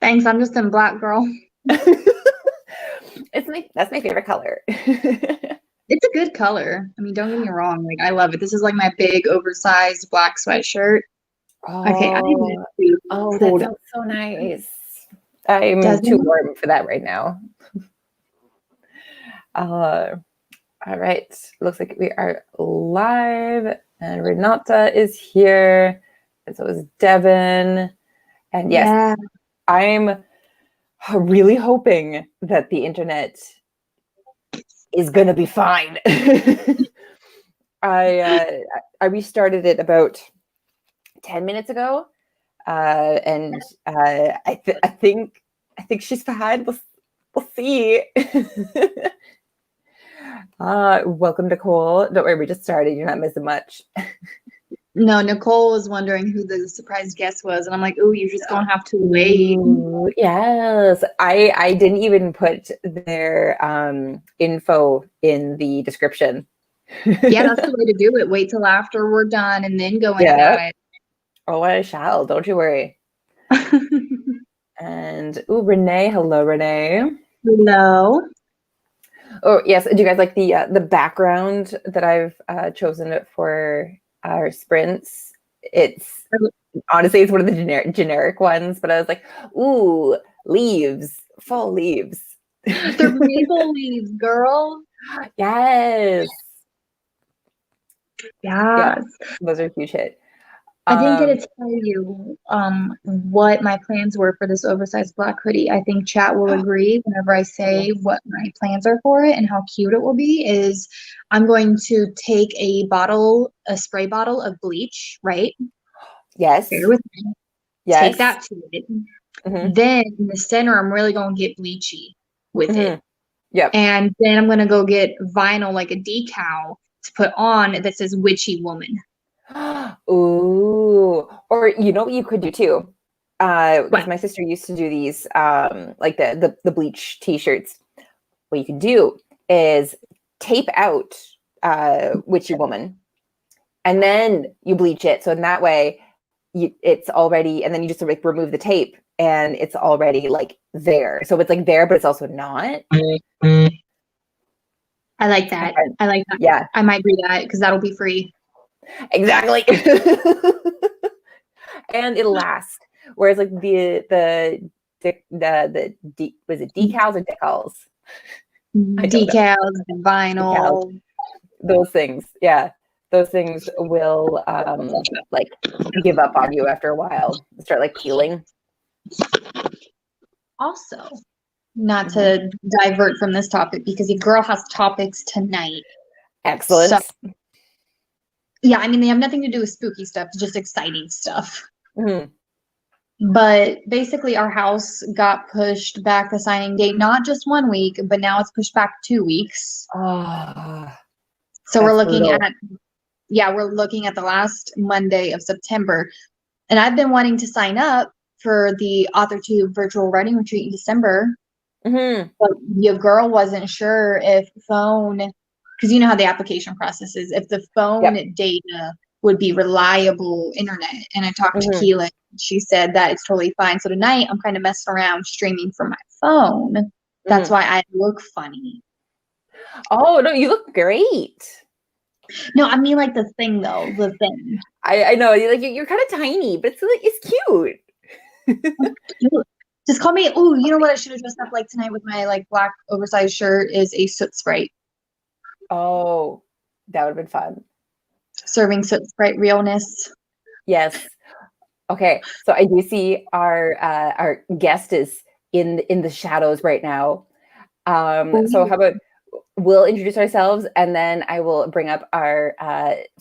Thanks. I'm just in black, girl. That's my favorite color. It's a good color. I mean, don't get me wrong. Like, I love it. This is like my big, oversized black sweatshirt. Okay, I need to that sounds so nice. I'm too warm for that right now. All right. Looks like we are live, and Renata is here, and so is Devin. And yes, I'm really hoping that the internet is going to be fine. I restarted it about 10 minutes ago, and I think she's fine. We'll see. Welcome, Nicole. Don't worry, we just started. You're not missing much. No, Nicole was wondering who the surprise guest was, and I'm like, "Oh, you're just gonna have to wait." Ooh, yes, I didn't even put their info in the description. Yeah, that's the way to do it. Wait till after we're done, and then go in about it. Oh, I shall. Don't you worry. And Renee. Hello, Renee. Hello. Oh yes. Do you guys like the background that I've chosen for our sprints? It's honestly, it's one of the generic ones, but I was like, ooh, leaves, fall leaves. They're maple leaves, girl. Yes. Yeah, those are a huge hit. I didn't get to tell you what my plans were for this oversized black hoodie. I think chat will agree whenever I say what my plans are for it and how cute it will be is I'm going to take a spray bottle of bleach, right? Yes. Bear with me. Yes. Take that to it. Mm-hmm. Then in the center, I'm really going to get bleachy with it. Yep. And then I'm going to go get vinyl, like a decal to put on that says witchy woman. Ooh, or you know what you could do too, because my sister used to do these, like the bleach T-shirts. What you could do is tape out witchy woman, and then you bleach it. So in that way, it's already, and then you just like remove the tape, and it's already like there. So it's like there, but it's also not. I like that. I like that. Yeah, I might do that because that'll be free. Exactly. And it'll last. Whereas like was it decals or decals? Decals, vinyl. Decals. Those things. Yeah. Those things will like give up on you after a while. Start like peeling. Also, not to divert from this topic because your girl has topics tonight. Excellent. So, yeah, I mean, they have nothing to do with spooky stuff, just exciting stuff. Mm-hmm. But basically, our house got pushed back the signing date, not just 1 week, but now it's pushed back 2 weeks. So we're looking at the last Monday of September. And I've been wanting to sign up for the AuthorTube virtual writing retreat in December. Mm-hmm. But your girl wasn't sure if phone, because you know how the application process is, if the phone data would be reliable internet. And I talked to Keela. She said that it's totally fine. So tonight I'm kind of messing around streaming from my phone. That's why I look funny. Oh, no, you look great. No, I mean like the thing though, the thing. I know, you're kind of tiny, but it's cute. Just call me. Oh, you know what? I should have dressed up like tonight with my like black oversized shirt is a soot sprite. Oh, that would have been fun. Serving soot sprite realness. Yes. Okay. So I do see our guest is in the shadows right now. So how about we'll introduce ourselves and then I will bring up our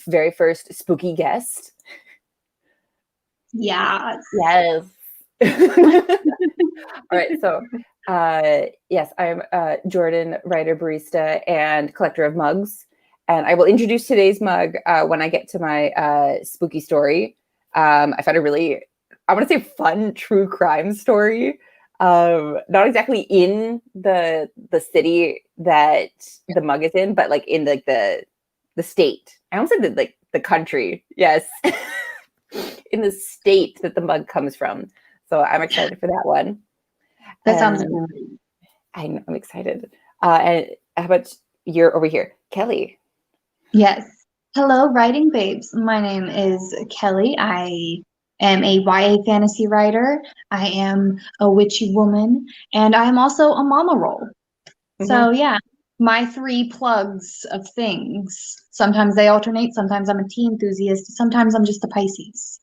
very first spooky guest. Yes. Yes. All right. So yes, I'm Jordan, writer, barista, and collector of mugs. And I will introduce today's mug when I get to my spooky story. I found a really, I want to say, fun true crime story. Not exactly in the city that the mug is in, but like in like the state. I almost said like the country. Yes. In the state that the mug comes from. So I'm excited for that one. That sounds great. I'm excited. And how about you're over here, Kelly? Yes. Hello, writing babes. My name is Kelly. I am a YA fantasy writer. I am a witchy woman, and I am also a mama role. So yeah, my 3 plugs of things. Sometimes they alternate. Sometimes I'm a tea enthusiast. Sometimes I'm just a Pisces.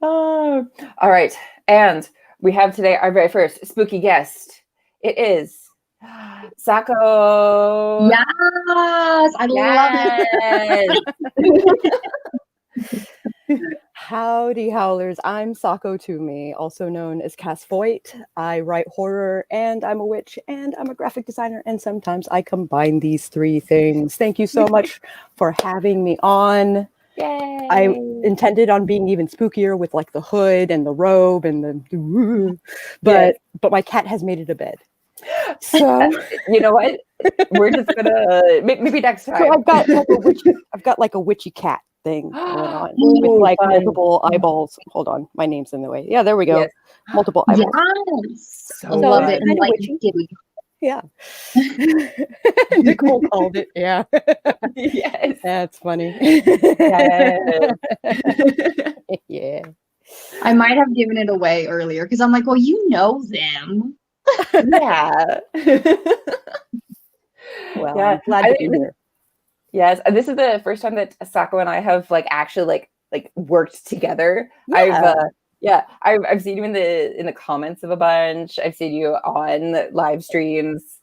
Oh, all right. And we have today our very first spooky guest. It is Sako. Yes, I love it. Howdy, howlers. I'm Sako Tumi, also known as Voit. I write horror, and I'm a witch, and I'm a graphic designer, and sometimes I combine these 3 things. Thank you so much for having me on. Yay. I intended on being even spookier with like the hood and the robe and the but my cat has made it a bed. So you know what? We're just gonna maybe next time. So I've got like a witchy cat thing going on with like multiple eyeballs. Hold on, my name's in the way. Yeah, there we go. Yes. Multiple eyeballs. Yes. So I love it. kind of witchy. Yeah. Nicole called it. Yeah. Yes. That's funny. Yes. Yeah. I might have given it away earlier because I'm like, well, you know them. Yeah. Well, I'm glad to be here. Yes, and this is the first time that Sako and I have like actually like worked together. Yeah. I've seen you in the comments of a bunch. I've seen you on live streams.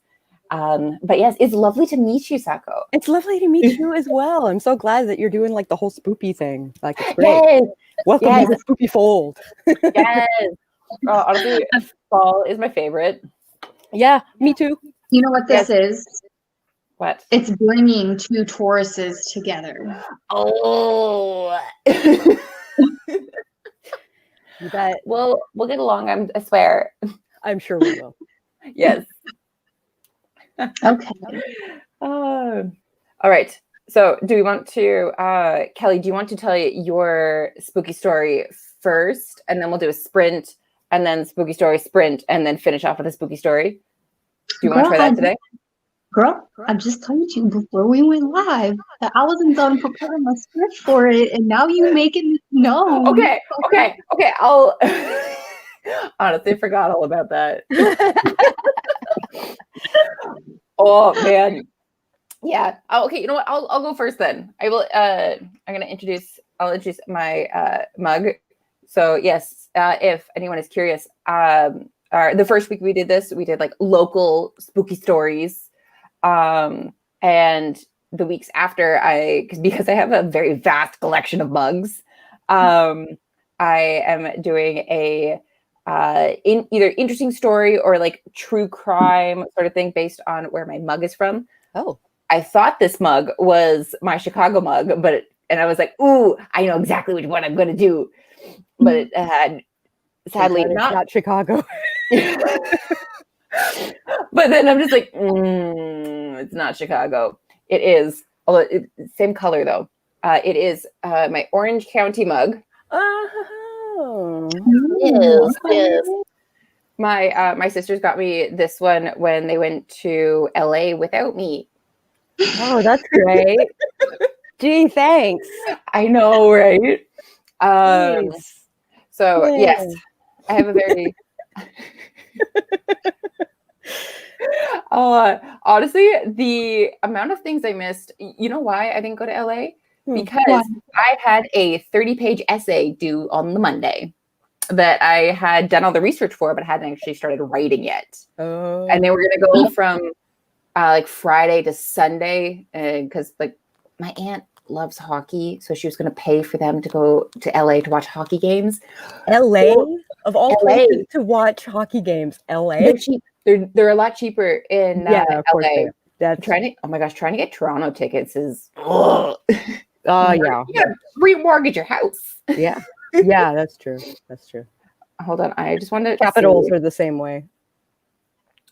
But yes, it's lovely to meet you, Sako. It's lovely to meet you as well. I'm so glad that you're doing like the whole spoopy thing. Like it's great. Yes. Welcome to the spoopy fold. Yes. Honestly, fall is my favorite. Yeah, me too. You know what this is? What? It's bringing 2 Tauruses together. Oh. You bet. We'll get along, I swear. I'm sure we will. Yes. Okay. All right. So do we want to, Kelly, do you want to tell your spooky story first, and then we'll do a sprint, and then spooky story sprint, and then finish off with a spooky story? Do you want to try that today? Girl, I just told you before we went live that I wasn't done preparing my script for it, and now you making it known. Okay. I'll honestly forgot all about that. Oh man. Yeah. Oh, okay. You know what? I'll go first then. I will. I'll introduce my mug. So yes, if anyone is curious, the first week we did this, we did like local spooky stories. And the weeks after, because I have a very vast collection of mugs, I am doing a in either interesting story or like true crime sort of thing based on where my mug is from. Oh, I thought this mug was my Chicago mug, and I was like, ooh, I know exactly which one I'm going to do. But it had sadly not Chicago. But then I'm just like, it's not Chicago. It is, although same color though. It is my Orange County mug. Oh, yes. My sisters got me this one when they went to LA without me. Oh, that's great. Gee, thanks. I know, right? Nice. So yes, I have a very honestly, the amount of things I missed, you know why I didn't go to LA? Because I had a 30-page essay due on the Monday that I had done all the research for, but hadn't actually started writing yet. Oh. And they were going to go from like Friday to Sunday, because like my aunt loves hockey, so she was going to pay for them to go to LA to watch hockey games. LA? Of all places to watch hockey games, LA? They're cheap. They're a lot cheaper in of course LA. That's trying to get Toronto tickets is yeah. You gotta remortgage your house. Yeah, that's true. Hold on, I just wanted to Capitals are the same way.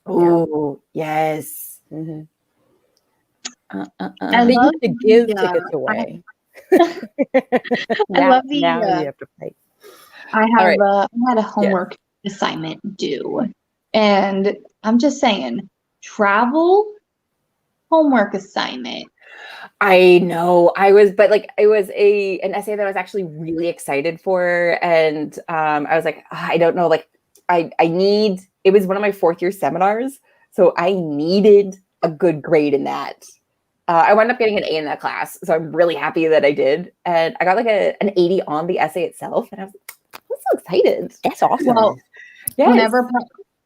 Oh yes. Mm-hmm. They used to give tickets away. I love the now you have to pay. I had a Yes. homework assignment due, and I'm just saying, travel homework assignment. I know. But like it was an essay that I was actually really excited for, and I was like, I don't know, like I need. It was one of my fourth year seminars, so I needed a good grade in that. I wound up getting an A in that class, so I'm really happy that I did, and I got like an 80 on the essay itself, and I'm so excited. That's awesome. Well, Yes.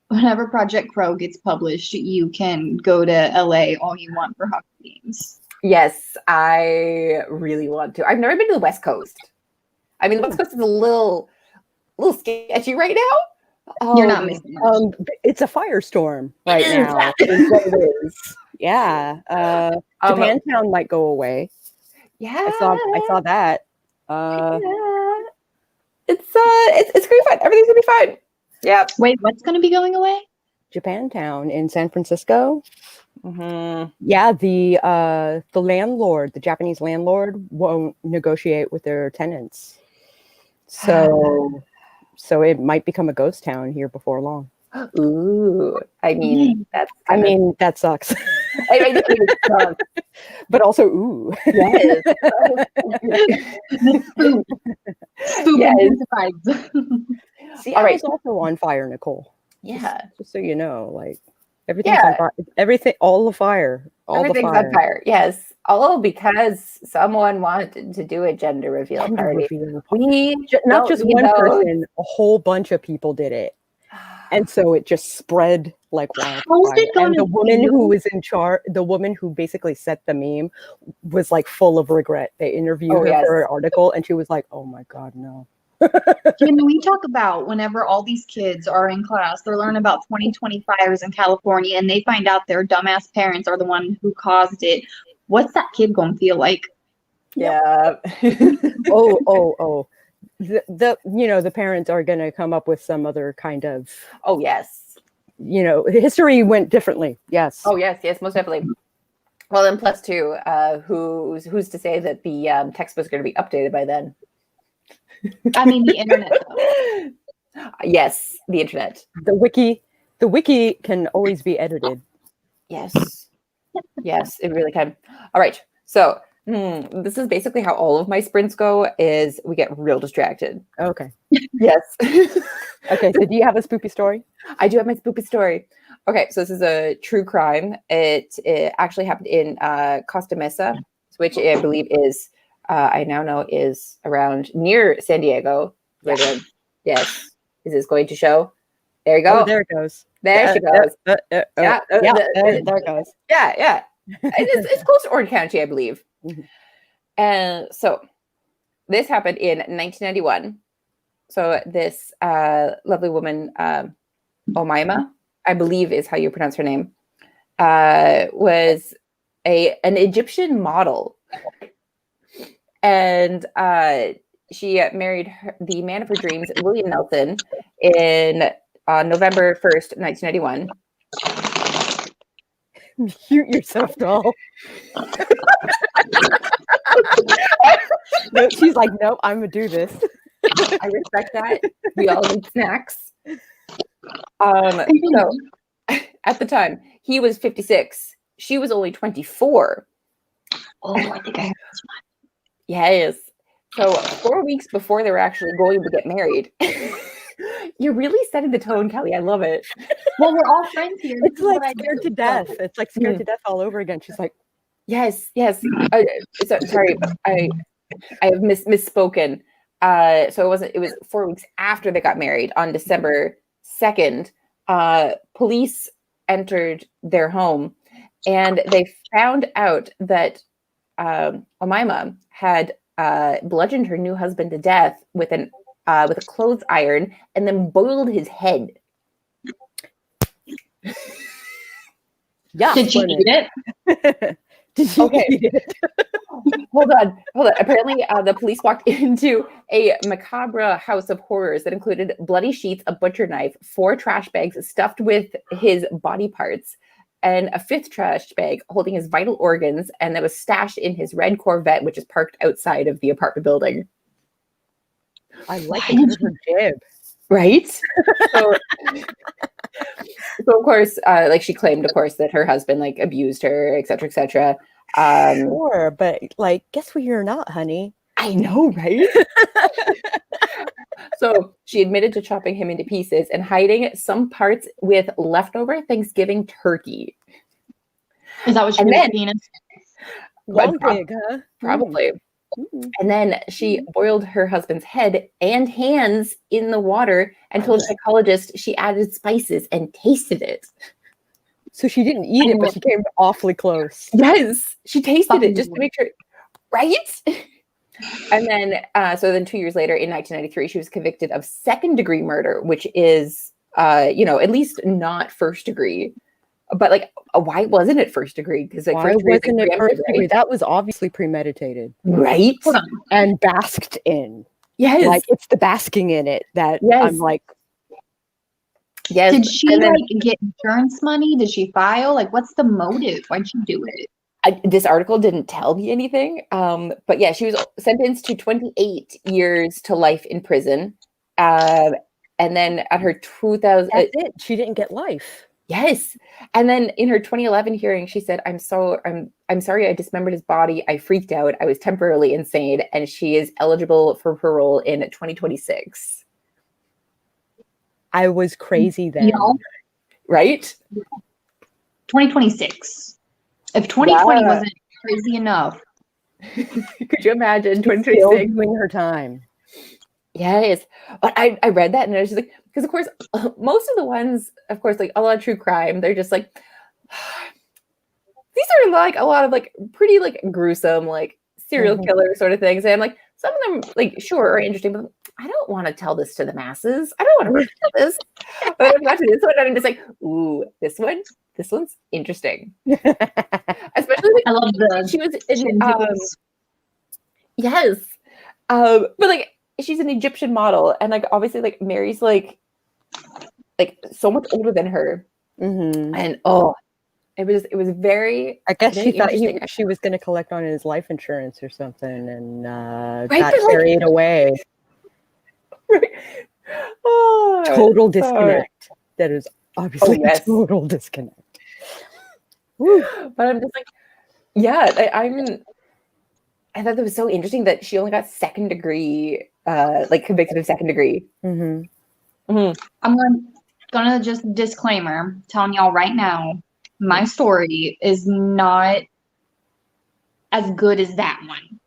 whenever Project Crow gets published, you can go to LA all you want for hockey games. Yes, I really want to. I've never been to the West Coast. I mean, the West Coast is a little sketchy right now. You're not missing much. It's a firestorm right now. Is what it is. Yeah. Japantown might go away. Yeah, I saw that. yeah. It's gonna be fine. Everything's gonna be fine. Yeah. Wait, what's going to be going away? Japantown in San Francisco. Mm-hmm. Yeah, the landlord, the Japanese landlord, won't negotiate with their tenants. So it might become a ghost town here before long. Ooh, I mean that sucks. I mean, it sucks. But also, ooh. Yes. Spoop. Yes. Seattle's also on fire, Nicole. Yeah. Just so you know, like everything's on fire. Everything, all the fire. Everything's on fire. Yes. All because someone wanted to do a gender reveal party. Not just one person, a whole bunch of people did it. And so it just spread like wildfire. And the woman who was in charge, the woman who basically set the meme, was like full of regret. They interviewed her for an article, and she was like, "Oh my God, no." Can we talk about whenever all these kids are in class, they're learning about 2020 fires in California, and they find out their dumbass parents are the one who caused it? What's that kid gonna feel like? Yeah. Oh. The parents are going to come up with some other kind of. Oh yes. History went differently. Yes. Oh yes, most definitely. Well, and plus two, who's to say that the textbook's going to be updated by then? I mean, the internet, though. Yes, the internet. The wiki can always be edited. Yes. Yes, it really can. All right. So this is basically how all of my sprints go, is we get real distracted. Okay. Yes. Okay, so do you have a spoopy story? I do have my spoopy story. Okay, so this is a true crime. It actually happened in Costa Mesa, which I believe is, I now know is around near San Diego. Yes. Is this going to show? There you go. Oh, there it goes. There she goes. There it goes. Yeah. It's close to Orange County, I believe. Mm-hmm. And so this happened in 1991. So this lovely woman, Omaima, I believe is how you pronounce her name, was an Egyptian model. And she married the man of her dreams, William Nelson, on November 1st, 1991. Mute yourself, doll. No, she's like, nope, I'm gonna do this. I respect that. We all need snacks. So at the time, he was 56. She was only 24. Oh, I think I heard this one. Yes. So 4 weeks before they were actually going to get married. You're really setting the tone, Kelly. I love it. Well, we're all friends here. It's like Scared to Death. It's like Scared to Death all over again. She's like, yes. Sorry, I have misspoken. So it was 4 weeks after they got married on December 2nd. Police entered their home and they found out that Omaima had bludgeoned her new husband to death with a clothes iron and then boiled his head. Yeah. Did she eat it? Did you eat it? Hold on. Apparently, the police walked into a macabre house of horrors that included bloody sheets, a butcher knife, 4 trash bags stuffed with his body parts, and a 5th trash bag holding his vital organs, and that was stashed in his red Corvette, which is parked outside of the apartment building. I like it. Give her jib. Right? So, so of course, like she claimed, of course, that her husband like abused her, et cetera, et cetera. Sure, but like, guess what you're not, honey? I know, right? So she admitted to chopping him into pieces and hiding some parts with leftover Thanksgiving turkey. Is that what she did with the penis? Long pig, huh? Probably. And then she boiled her husband's head and hands in the water and told a psychologist she added spices and tasted it. So she didn't eat it, but she came awfully close. Yes, she tasted it just to make sure, right? And then, so then 2 years later, in 1993, she was convicted of second-degree murder, which is, at least not first degree. But like, why wasn't it first degree? Because like, why wasn't it first degree? That was obviously premeditated, right? And basked in. Yes, like it's the basking in it that I'm like. Yes. Did she like get insurance money? Did she file? Like, what's the motive? Why'd she do it? This article didn't tell me anything. But yeah, she was sentenced to 28 years to life in prison. And then at her 2000, that's it. She didn't get life. Yes. And then in her 2011 hearing, she said, I'm sorry I dismembered his body. I freaked out. I was temporarily insane. And she is eligible for parole in 2026. I was crazy then. Right? 2026. If 2020 wasn't crazy enough. Could you imagine 2026? Still doing her time. Yes. But I read that and I was just like, because of course, most of the ones, of course, like a lot of true crime, they're just like, these are like a lot of like pretty like gruesome, like serial killer sort of things. And I'm like, some of them like, sure, are interesting, but I don't want to tell this to the masses. I don't want to tell this. But I'm watching this one and I'm just like, ooh, this one's interesting. Especially like, I love the she was in, yes. But like she's an Egyptian model and like obviously like Mary's like so much older than her. And it was very, I guess very she thought she was going to collect on his life insurance or something and got carried away. Right. Oh, total disconnect. That is obviously a total disconnect. But I'm just like, yeah, I thought that was so interesting that she only got second degree, like convicted of second degree. I'm gonna just disclaimer, telling y'all right now, my story is not as good as that one.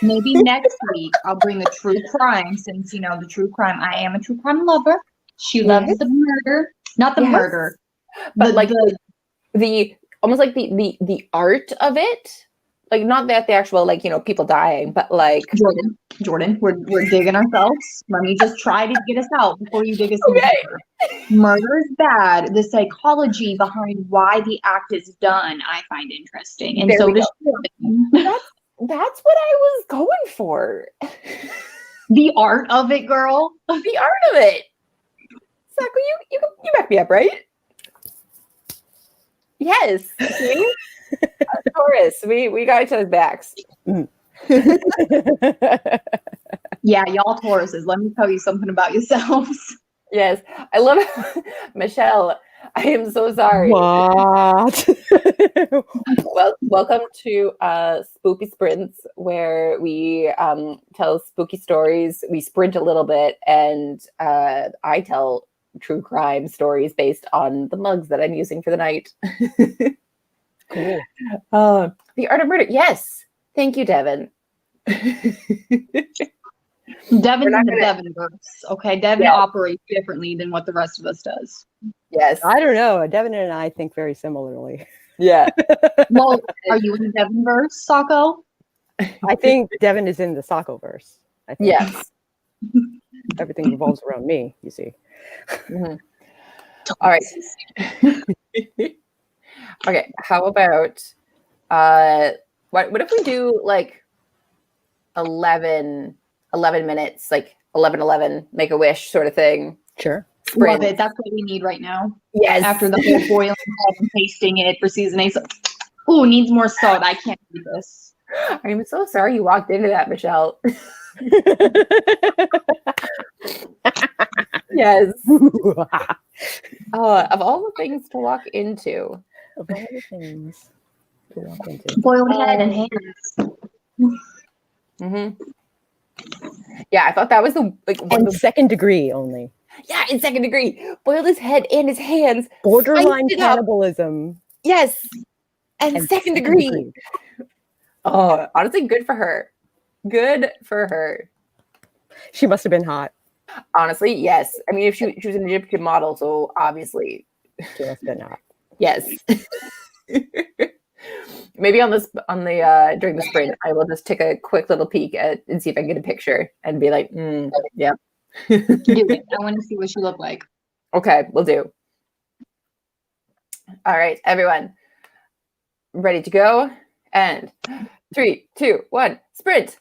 Maybe next week I'll bring a true crime, since the true crime. I am a true crime lover. She loves the murder, not the murder, but like the almost like the art of it. Like not that the actual like people dying, but like Jordan, we're digging ourselves. Let me just try to get us out before you dig us in. Murder is bad. The psychology behind why the act is done, I find interesting, and so does Jordan. That's what I was going for. The art of it, girl. The art of it. Sako, you back me up, right? Yes. See? Taurus, we got each other's backs. Yeah, y'all Tauruses, let me tell you something about yourselves. Yes, I love it. Michelle, I am so sorry. What? Well, welcome to Spooky Sprints, where we tell spooky stories. We sprint a little bit, and I tell true crime stories based on the mugs that I'm using for the night. Cool. The Art of Murder. Yes. Thank you, Devin. Devin's in the Devin-verse. Okay, Devin operates differently than what the rest of us does. Yes. I don't know. Devin and I think very similarly. Yeah. Well, are you in the Devin-verse, Sako? I think Devin is in the Sako-verse. I think. Yes. Everything revolves around me, you see. All right. Okay, how about what if we do like 11 minutes, like 11 make a wish sort of thing? Sure. Love it. That's what we need right now. Yes. After the whole boiling and tasting it for season 8. Ooh, needs more salt. I can't do this. I'm so sorry you walked into that, Michelle. Yes. Of all the things to walk into. Of all the things to walk into. Boiled head and hands. Yeah, I thought that was the like one And of the, second degree only. yeah, in second degree. Boiled his head and his hands. Borderline spiced it up. cannibalism. Yes. And second degree. Oh, honestly, good for her. Good for her. She must have been hot. Honestly, yes. I mean, if she was an Egyptian model, so obviously, She must have been hot. yes. Maybe on the during the sprint, I will just take a quick little peek at and see if I can get a picture and be like, yeah. Do it. I want to see what she looked like. Okay, we'll do. All right, everyone, ready to go? And 3, 2, 1, sprint.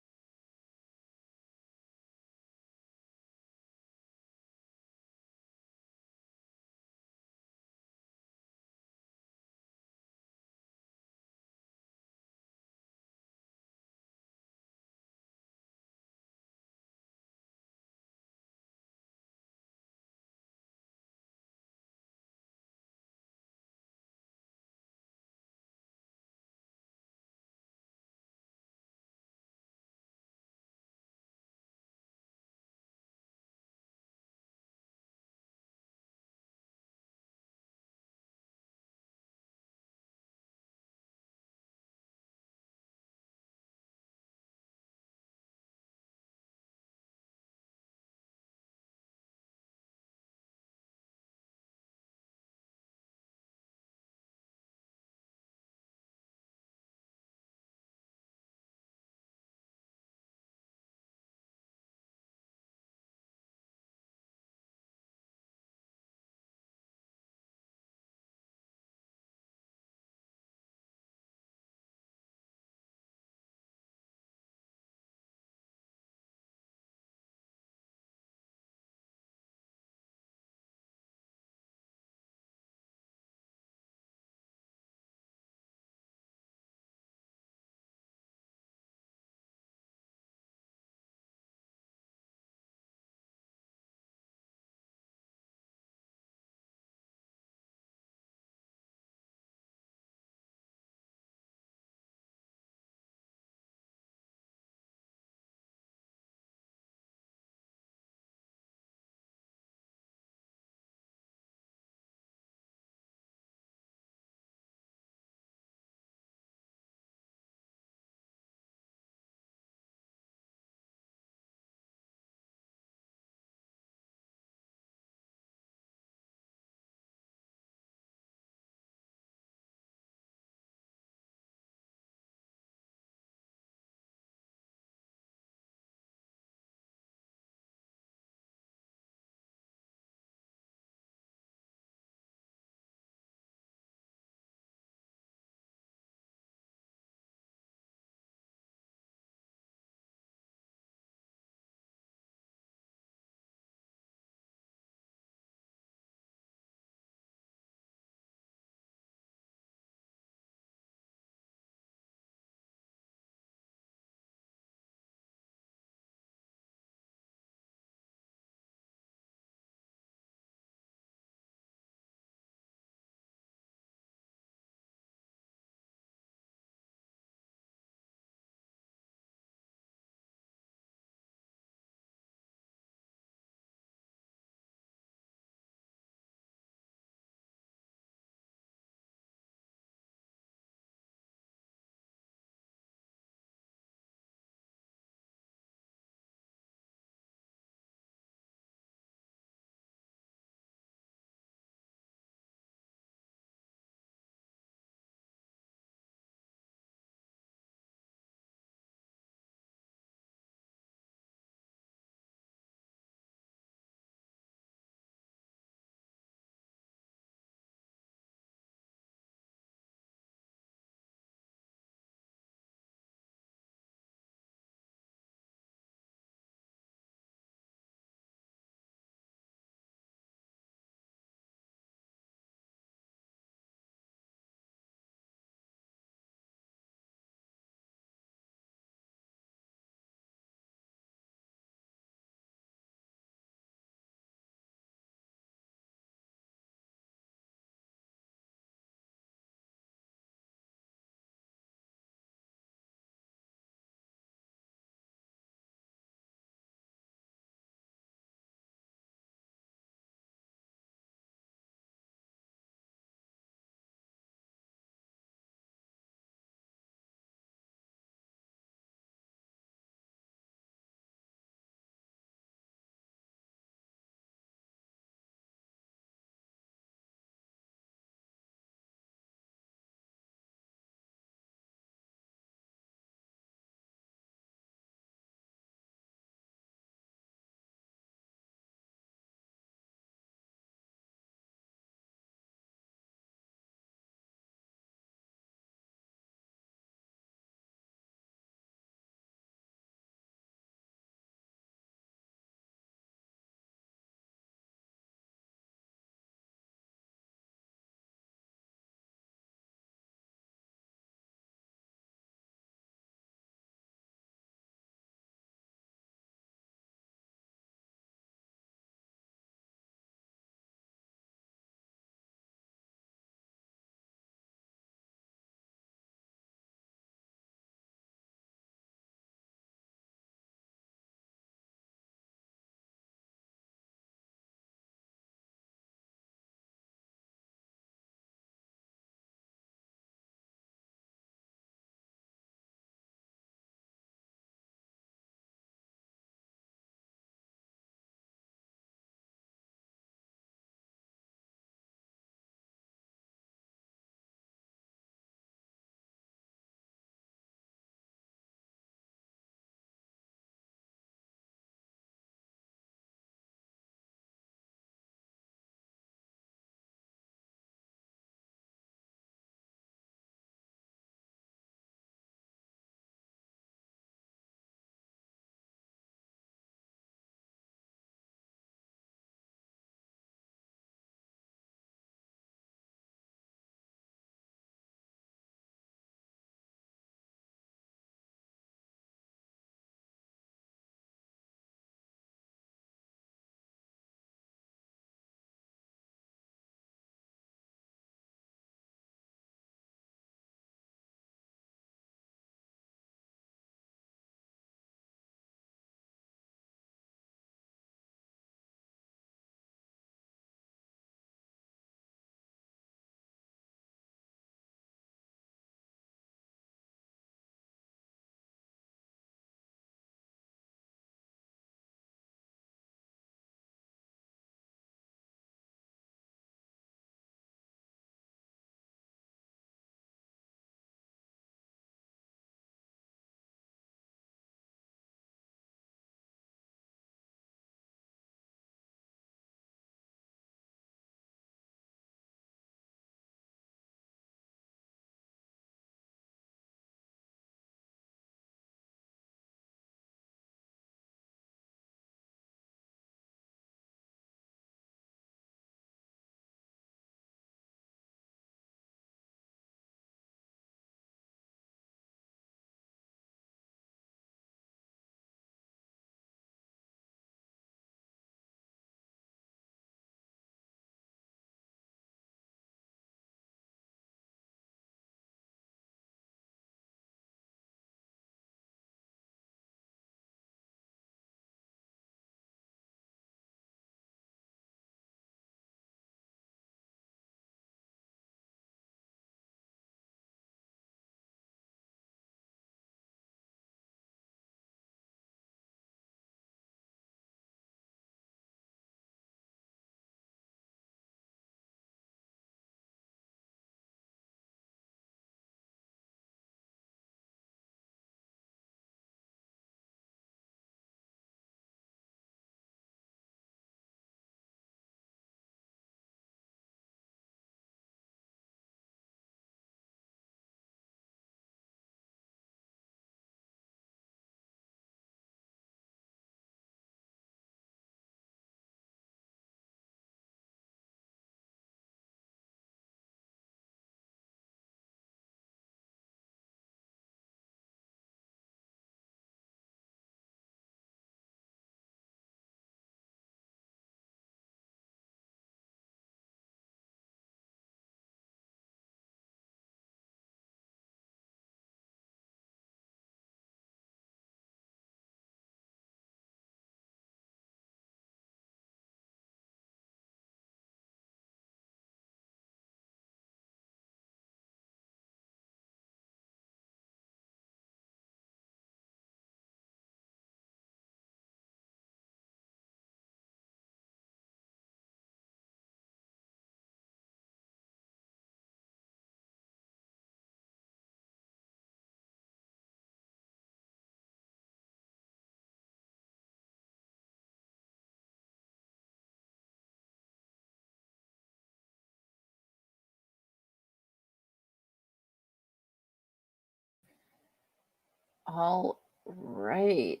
All right.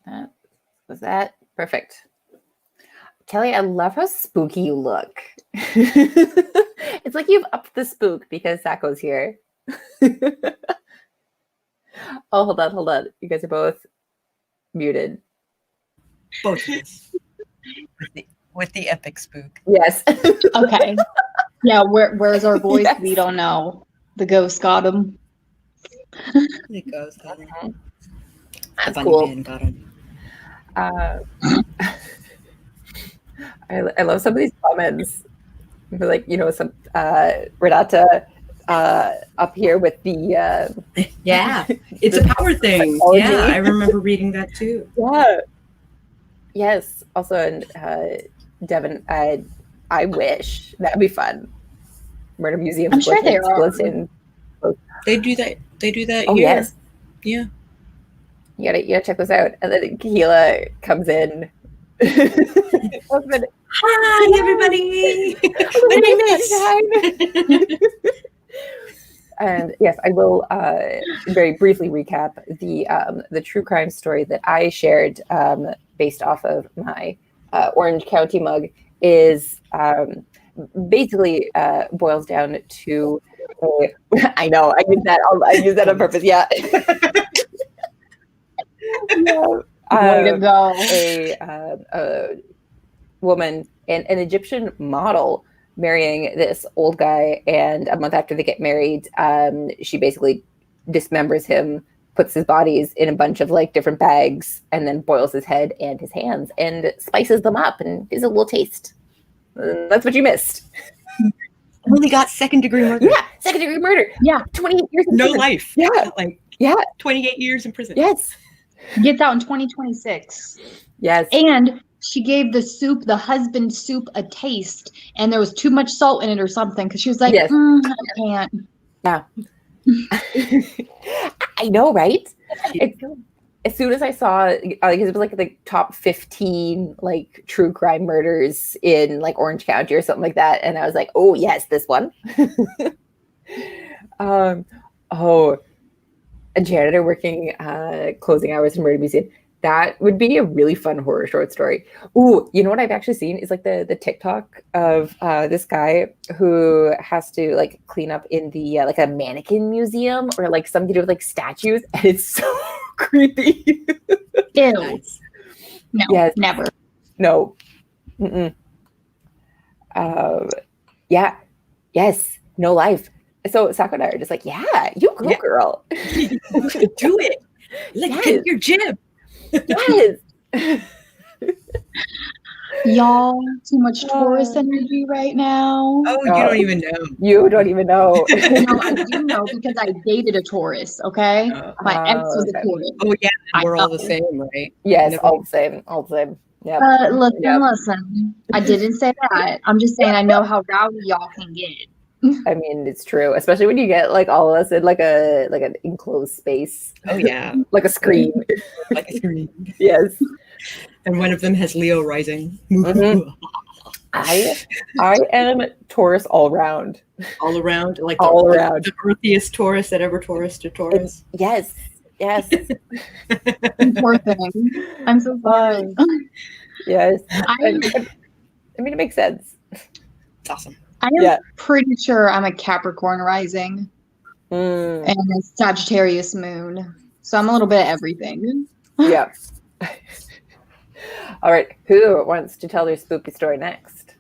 That was that. Perfect. Kelly, I love how spooky you look. It's like you've upped the spook because Sako's here. Oh, hold on. You guys are both muted. Both of us. With the epic spook. Yes. Okay. Yeah, where's our voice? Yes. We don't know. The ghost got him. The ghost got him. That's the bunny cool. man got him. I love some of these comments. Like, some Renata up here with the Yeah, it's a power thing. psychology. Yeah, I remember reading that too. Yeah. Yes. Also, and Devin, I wish that'd be fun. Murder Museum. I'm sure they are. They do that. They do that. Oh here. yes. Yeah. You gotta check this out. And then Keela comes in. Hi, everybody. My name is. And yes, I will very briefly recap the true crime story that I shared based off of my Orange County mug is basically boils down to I know I use that on purpose. Yeah. Way to go. A woman, an Egyptian model, marrying this old guy, and a month after they get married, she basically dismembers him, puts his bodies in a bunch of like different bags, and then boils his head and his hands and spices them up and gives a little taste. And that's what you missed. Only got second-degree murder. Yeah, second-degree murder. Yeah, 28 years in No prison. life. Yeah. Like Yeah. 28 years in prison. Yes. gets out in 2026. Yes. And she gave the husband soup a taste, and there was too much salt in it or something, because she was like, Yes. I can't. Yeah. I know, right? As soon as I saw, it was like the top 15 like true crime murders in like Orange County or something like that, and I was like, oh yes, this one. A janitor working closing hours in Murder Museum. That would be a really fun horror short story. Ooh, you know what I've actually seen is like the TikTok of this guy who has to like clean up in the like a mannequin museum or like something to do with like statues, and it's so creepy. Ew. Nice. No, Yes. never. No. Mm-mm. Yeah. Yes. No life. So Sako and I are just like, yeah, you go, Yeah. girl. Do it. Like, Yes. get your gym. Yes. Y'all, too much Taurus energy right now. Oh, you don't even know. You don't even know. No, I do know because I dated a Taurus, okay? My ex was okay. a Taurus. Oh, yeah. I We're all know. the same, right? Yes, Never- all the same. All the same. Yeah. Listen. I didn't say that. I'm just saying I know how rowdy y'all can get. I mean, it's true, especially when you get like all of us in like an enclosed space, Oh, yeah. like a screen. Like a screen. Yes. And one of them has Leo rising. Mhm. I am Taurus all round. All around. Like All around. The earthiest Taurus that ever Taurus to Taurus. Yes. Yes. Poor thing. I'm so sorry. Yes. I mean, it makes sense. It's awesome. am Yeah. pretty sure I'm a Capricorn rising Mm, and a Sagittarius moon. So I'm a little bit of everything. yeah. All right. Who wants to tell their spooky story next?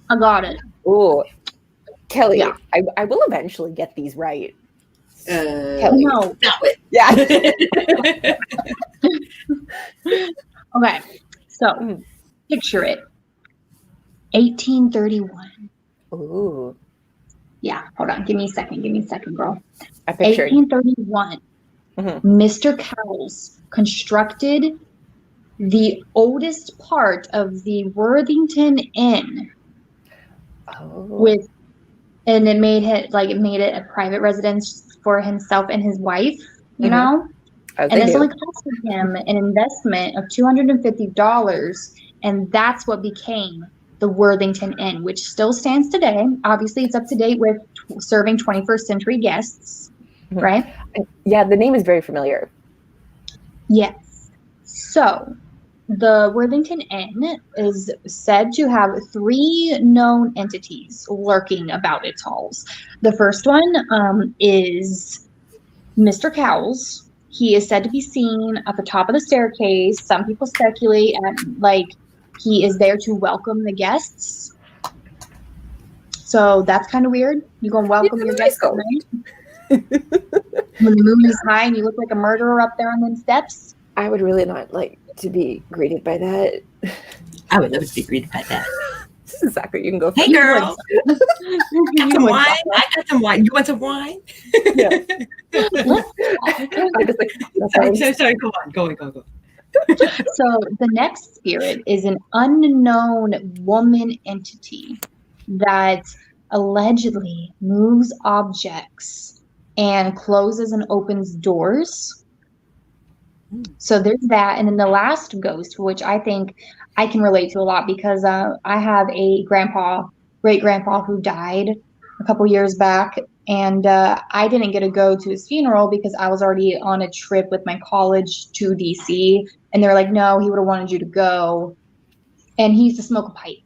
I got it. Ooh, Kelly. Yeah. I will eventually get these right. Kelly. No. Stop it. Yeah. Okay. So picture it. 1831. Ooh. Yeah, hold on. Give me a second, girl. I pictured. 1831. Mhm. Mr. Cowles constructed the oldest part of the Worthington Inn Oh. and it made it a private residence for himself and his wife, you Mhm. know? As And they this do. only costed him an investment of $250, and that's what became the Worthington Inn, which still stands today. Obviously, it's up to date with serving 21st century guests. right? Yeah, the name is very familiar. Yes. So the Worthington Inn is said to have 3 known entities lurking about its halls. The first one is Mr. Cowles. He is said to be seen at the top of the staircase. Some people speculate like he is there to welcome the guests. So that's kind of weird. You gonna welcome your guests at night when the moon is high and you look like a murderer up there on them steps? I would really not like to be greeted by that. I would love to be greeted by that. Exactly. You can go. Hey, girl. Got some wine? I got some wine. You want some wine? Yeah. I just like, sorry. Go on. Go. So the next spirit is an unknown woman entity that allegedly moves objects and closes and opens doors. So there's that. And then the last ghost, which I think I can relate to a lot because I have a great grandpa who died a couple years back. And I didn't get to go to his funeral because I was already on a trip with my college to DC. And they're like, no, he would have wanted you to go. And he used to smoke a pipe.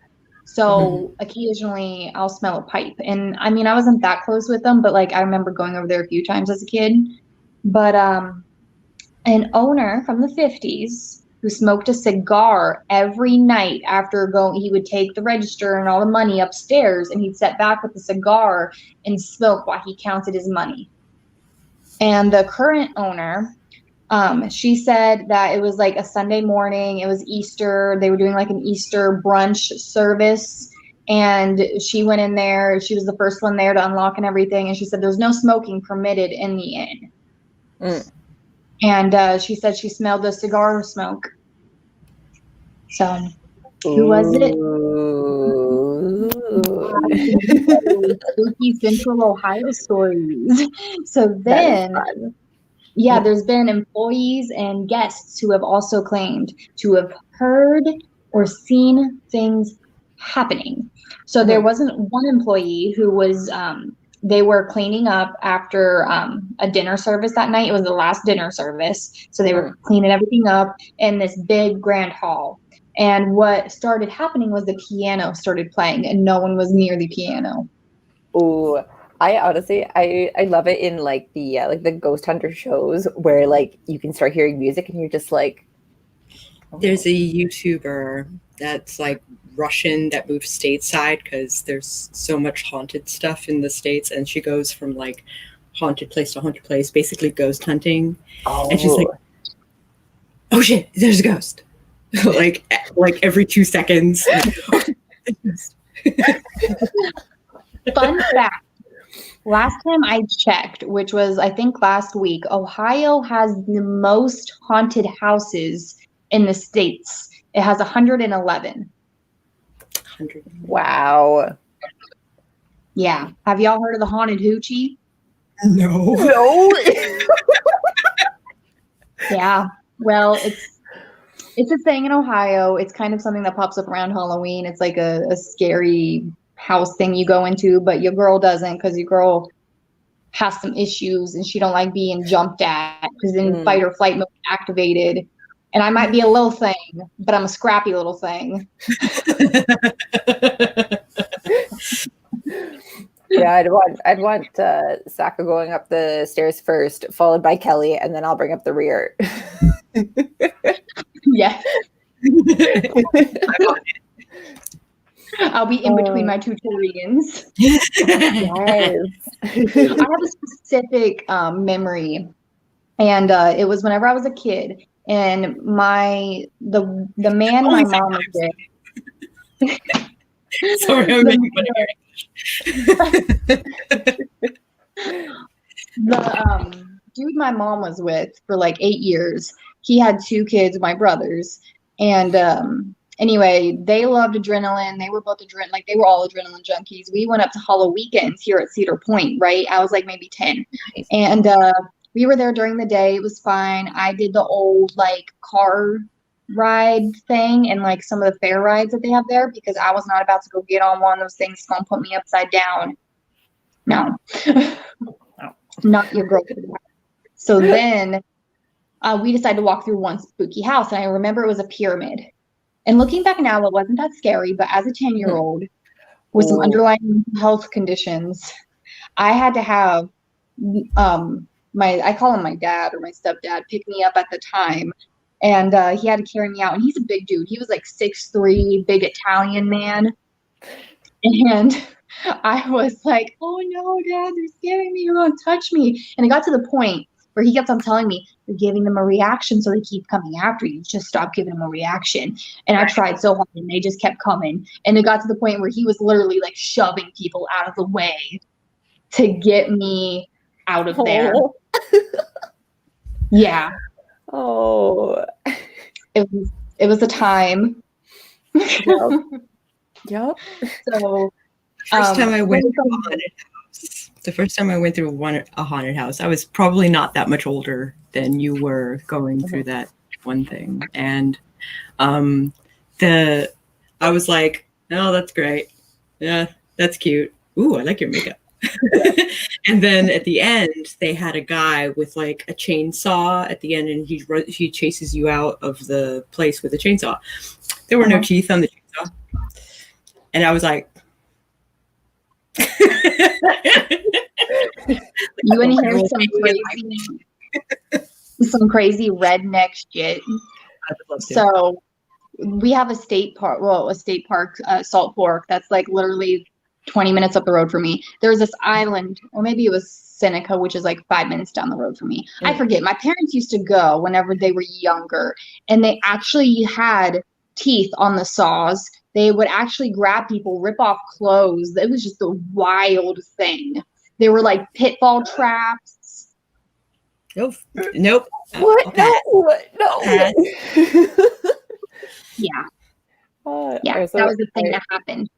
So occasionally I'll smell a pipe. And I mean, I wasn't that close with them, but like I remember going over there a few times as a kid. But an owner from the 50s who smoked a cigar every night after going, he would take the register and all the money upstairs and he'd sit back with the cigar and smoke while he counted his money. And the current owner, she said that it was like a Sunday morning, it was Easter, they were doing like an Easter brunch service. And she went in there, she was the first one there to unlock and everything. And she said, there's no smoking permitted in the inn. And she said she smelled the cigar smoke. So, who was it? Spooky Central Ohio stories. So then, yeah, there's been employees and guests who have also claimed to have heard or seen things happening. So there wasn't one employee who was they were cleaning up after a dinner service that night. It was the last dinner service. So they were cleaning everything up in this big grand hall. And what started happening was the piano started playing and no one was near the piano. Oh, I honestly, I love it in like the ghost hunter shows where like you can start hearing music and you're just like. There's a YouTuber that's like Russian that moved stateside because there's so much haunted stuff in the States, and she goes from like haunted place to haunted place, basically ghost hunting. And she's like, oh shit, there's a ghost. like every 2 seconds. Fun fact. Last time I checked, which was I think last week, Ohio has the most haunted houses in the States. It has 111. Wow. Yeah. Have y'all heard of the haunted hoochie? No. Yeah. Well, it's a thing in Ohio. It's kind of something that pops up around Halloween. It's like a scary house thing you go into, but your girl doesn't because your girl has some issues and she don't like being jumped at because then fight or flight mode activated. And I might be a little thing, but I'm a scrappy little thing. Yeah, I'd want Sako going up the stairs first, followed by Kelly, and then I'll bring up the rear. Yes. I'll be in between my two Tyrians. Yes. I have a specific memory, and it was whenever I was a kid, and the man my mom was with. Sorry, I'm making fun The dude my mom was with for like 8 years, he had 2 kids, my brothers, and anyway, they loved adrenaline. They were both they were all adrenaline junkies. We went up to Hollow Weekends here at Cedar Point, right? I was like maybe 10. Nice. And we were there during the day. It was fine. I did the old like car ride thing and like some of the fair rides that they have there because I was not about to go get on one of those things that's gonna put me upside down. No. not your girlfriend. So then we decided to walk through one spooky house, and I remember it was a pyramid. And looking back now, it wasn't that scary, but as a 10-year-old with some underlying health conditions, I had to have I call him my dad or my stepdad, pick me up at the time. And he had to carry me out. And he's a big dude. He was like 6'3", big Italian man. And I was like, oh no, Dad, they're scaring me. You're going to touch me. And it got to the point where he kept on telling me, you're giving them a reaction, so they keep coming after you. Just stop giving them a reaction. And I tried so hard, and they just kept coming. And it got to the point where he was literally like shoving people out of the way to get me out of there. Yeah. Oh. It was a time. Yep. Yep. So first time I went through a haunted house. The first time I went through a haunted house, I was probably not that much older than you were going through that one thing. And I was like, oh, that's great. Yeah, that's cute. Ooh, I like your makeup. And then at the end, they had a guy with like a chainsaw at the end, and he chases you out of the place with a chainsaw. There were no teeth on the chainsaw. And I was like, you want to hear some crazy redneck shit? So we have a state park, Salt Fork, that's like literally 20 minutes up the road from me. There's this island, or maybe it was Seneca, which is like 5 minutes down the road from me. I forget. My parents used to go whenever they were younger, and they actually had teeth on the saws. They would actually grab people, rip off clothes. It was just a wild thing. They were like pitfall traps. Nope. What? No. Yeah. That was the thing that happened.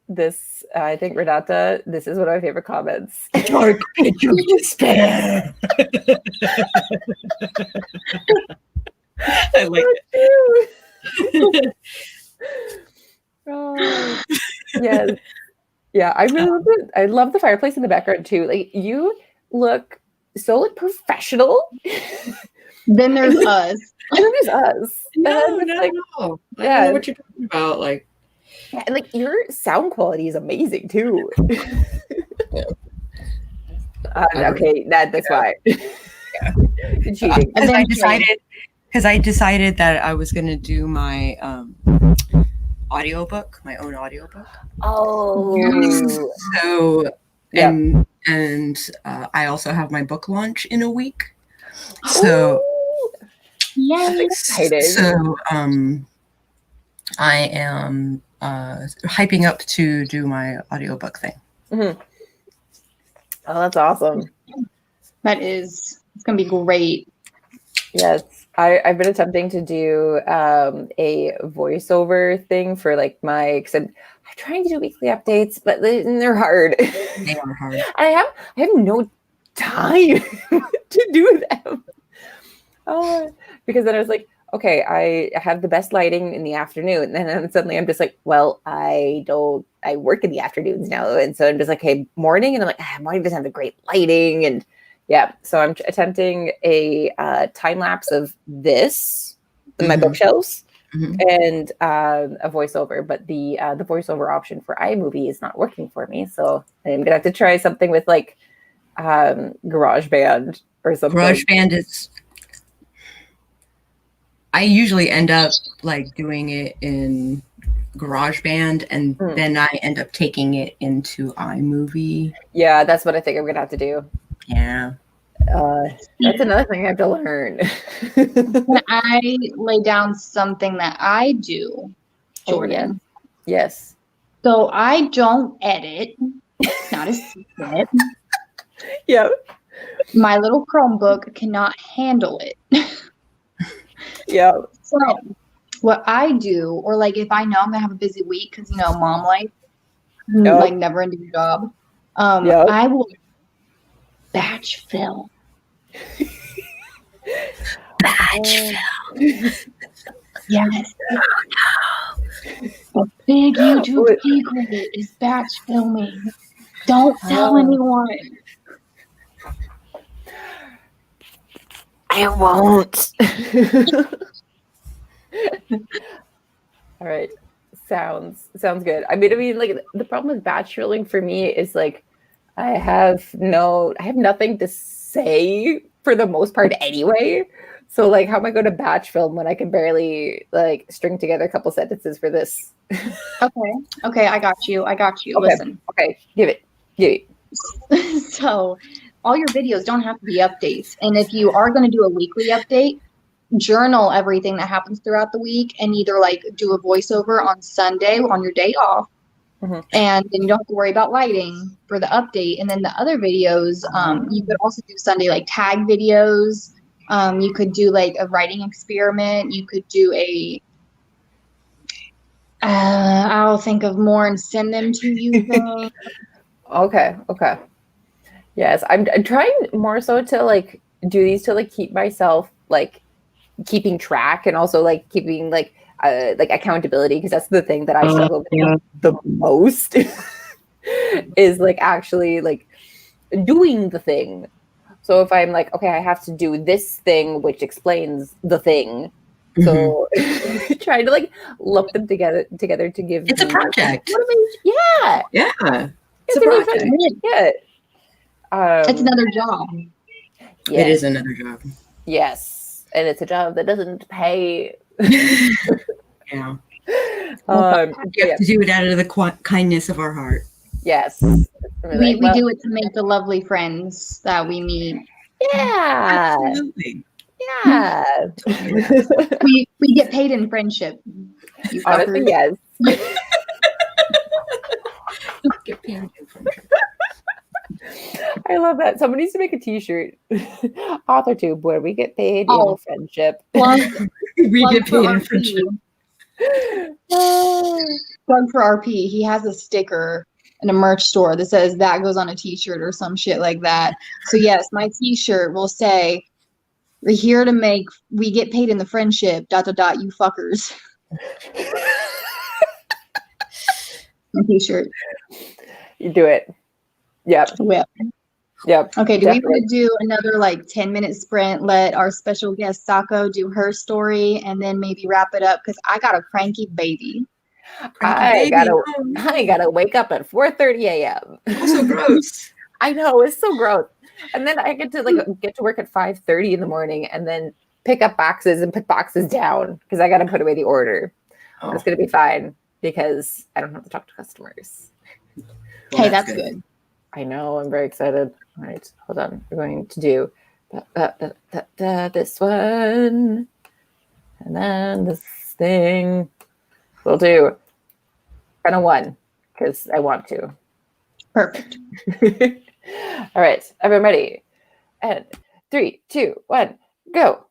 This, I think, Renata, this is one of my favorite comments. Dark pit of despair. I like it. Oh, yes. Yeah, I really love it. I love the fireplace in the background too. Like, you look so like professional. Then there's us. And then there's us. No. I don't know what you're talking about. Like, yeah, and like your sound quality is amazing too. Okay, that's why. Yeah. Cheating. Because I decided that I was going to do my audiobook, my own audiobook. Oh. So, and I also have my book launch in a week. So, yes. So, I am hyping up to do my audiobook thing. Mm-hmm. Oh, that's awesome. It's going to be great. Yes. I've been attempting to do a voiceover thing for like because I'm trying to do weekly updates, but they're hard. They are hard. I have no time to do them. Because then I was like, okay, I have the best lighting in the afternoon, and then suddenly I'm just like, well, I work in the afternoons now, and so I'm just like, hey, morning, and I'm like, morning doesn't have the great lighting, and yeah, so I'm attempting a time lapse of this, my bookshelves, and a voiceover, but the voiceover option for iMovie is not working for me, so I'm gonna have to try something with like GarageBand or something. GarageBand is. I usually end up like doing it in GarageBand, and then I end up taking it into iMovie. Yeah, that's what I think I'm gonna have to do. Yeah. That's another thing I have to learn. Can I lay down something that I do, Jordan? Yes. So I don't edit. Not a secret. Yeah. My little Chromebook cannot handle it. Yeah. So what I do, or like if I know I'm gonna have a busy week, because mom life, like never ending job, I will batch fill. Batch fill. Yes. A big YouTube secret is batch filming. Don't tell anyone. I won't. All right. Sounds good. I mean, like the problem with batch filling for me is like I have nothing to say for the most part anyway. So like how am I going to batch film when I can barely like string together a couple sentences for this? Okay, I got you. Okay. Listen. Okay, give it. So all your videos don't have to be updates. And if you are going to do a weekly update, journal everything that happens throughout the week and either like do a voiceover on Sunday on your day off. Mm-hmm. And then you don't have to worry about lighting for the update. And then the other videos, you could also do Sunday like tag videos. You could do like a writing experiment. You could do I'll think of more and send them to you. Okay. Yes, I'm trying more so to like do these to like keep myself like keeping track and also like keeping like accountability, because that's the thing that I struggle with the most is like actually like doing the thing. So if I'm like, okay, I have to do this thing which explains the thing. So trying to like lump them together to give It's a project. Yeah. It's a project. Yeah. It's another job. Yes. It is another job. Yes, and it's a job that doesn't pay. Yeah. We have to do it out of the kindness of our heart. Yes. We do it to make the lovely friends that we meet. Yeah. Absolutely. Yeah. we get paid in friendship. You Honestly, fuckers. yes. Get paid in friendship. I love that. Someone needs to make a T-shirt. AuthorTube, where we get paid in friendship. Plug get paid in RP. friendship. Plug for RP. He has a sticker in a merch store that says that goes on a T-shirt or some shit like that. So yes, my T-shirt will say, "We're here to make. We get paid in the friendship. ... You fuckers." T-shirt. You do it. Yep. Whip. Yep. Okay, do definitely. we want to do another like 10-minute sprint? Let our special guest Sako do her story and then maybe wrap it up because I got a cranky baby. I gotta wake up at 4:30 a.m. Also gross. I know, it's so gross. And then I get to work at 5:30 in the morning and then pick up boxes and put boxes down because I gotta put away the order. Oh. It's gonna be fine because I don't have to talk to customers. Well, hey, that's good. I know, I'm very excited. All right, hold on. We're going to do this one. And then this thing. We'll do kind of one because I want to. Perfect. All right, everyone ready? And 3, 2, 1, go.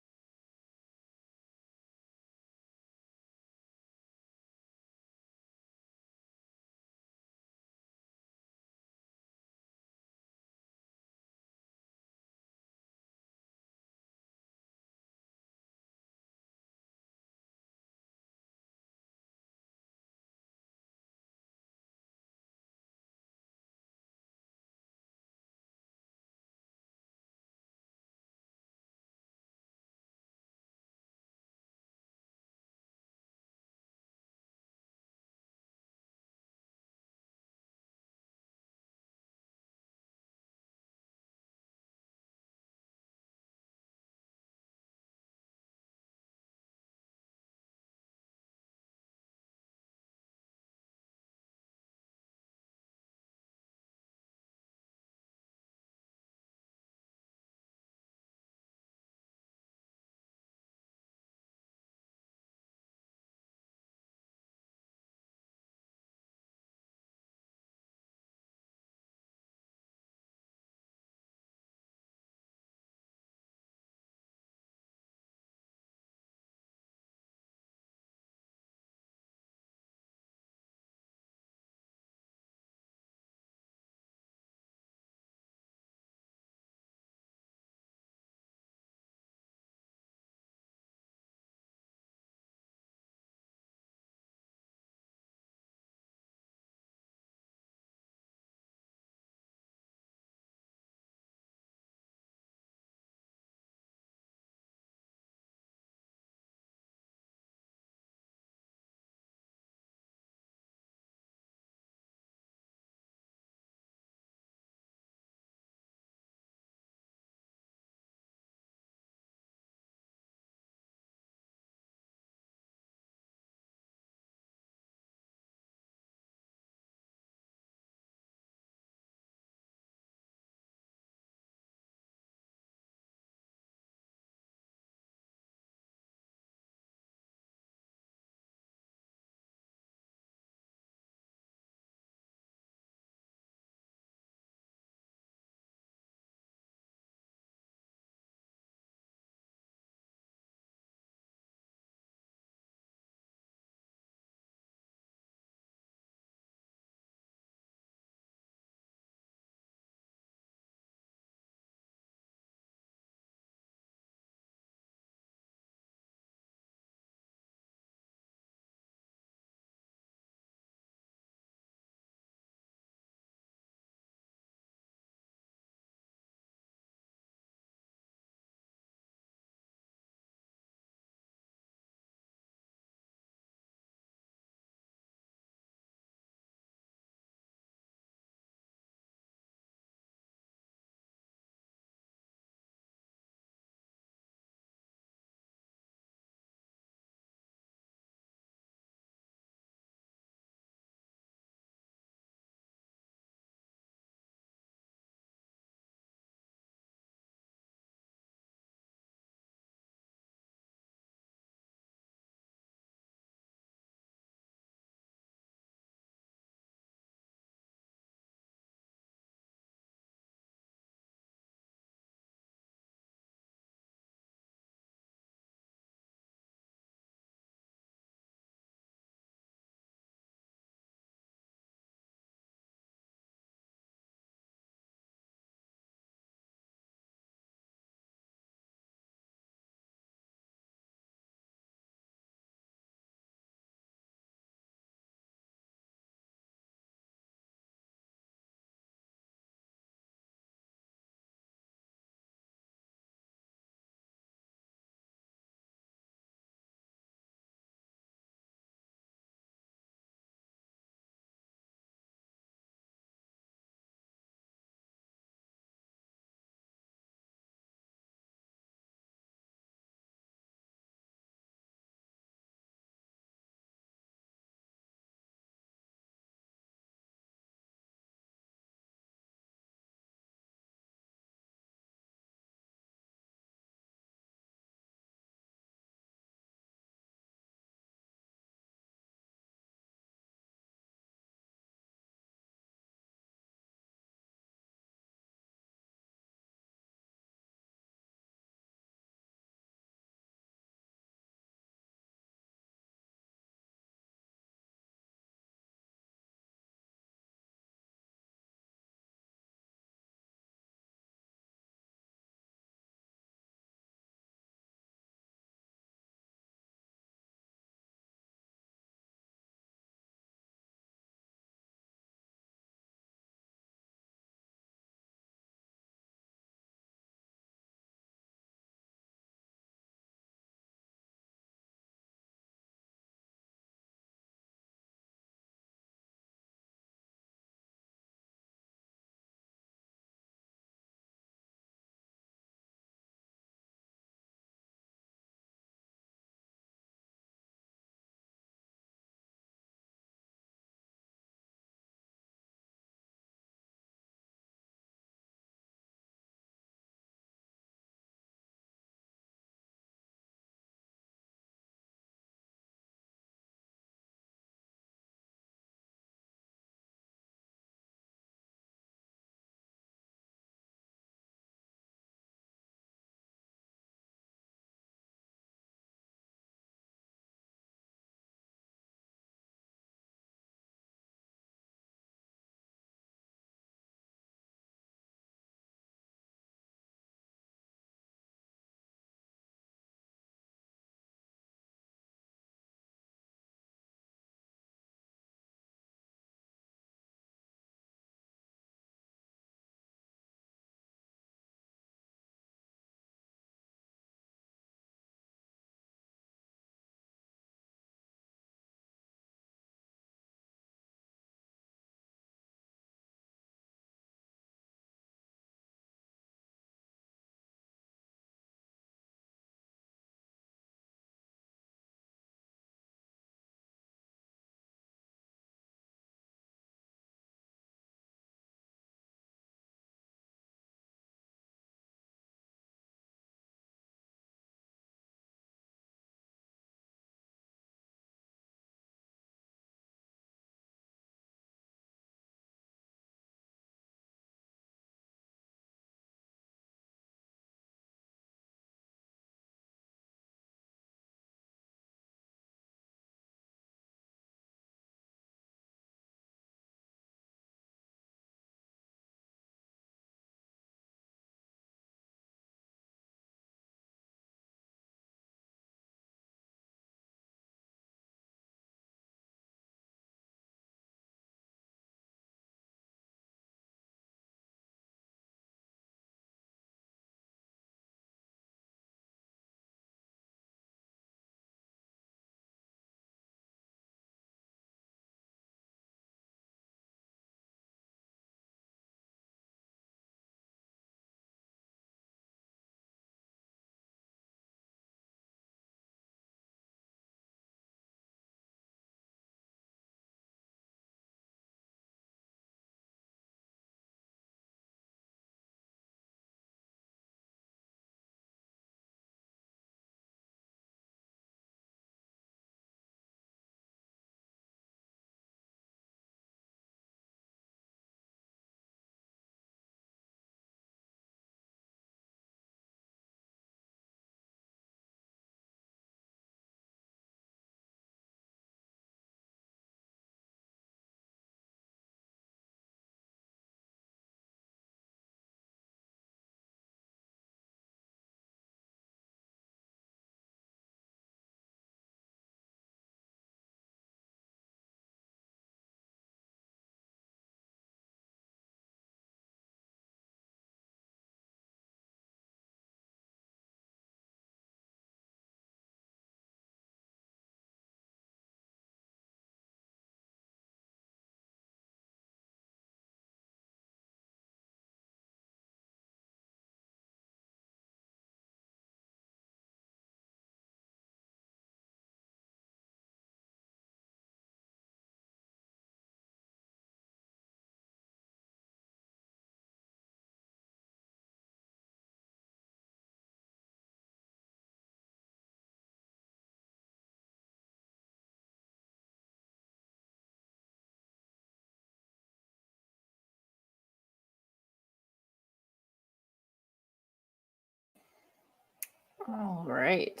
All right.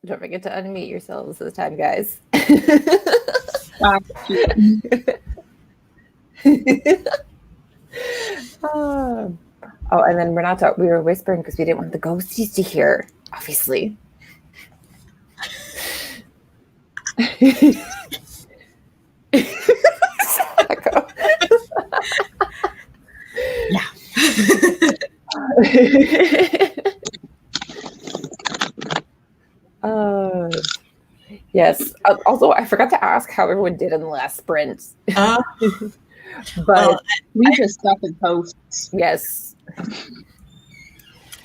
Don't forget to unmute yourselves this time, guys. Oh, and then Renata, we were whispering because we didn't want the ghosties to hear, obviously. Yeah. Yes. Also, I forgot to ask how everyone did in the last sprint. But we just stuck with posts. Yes.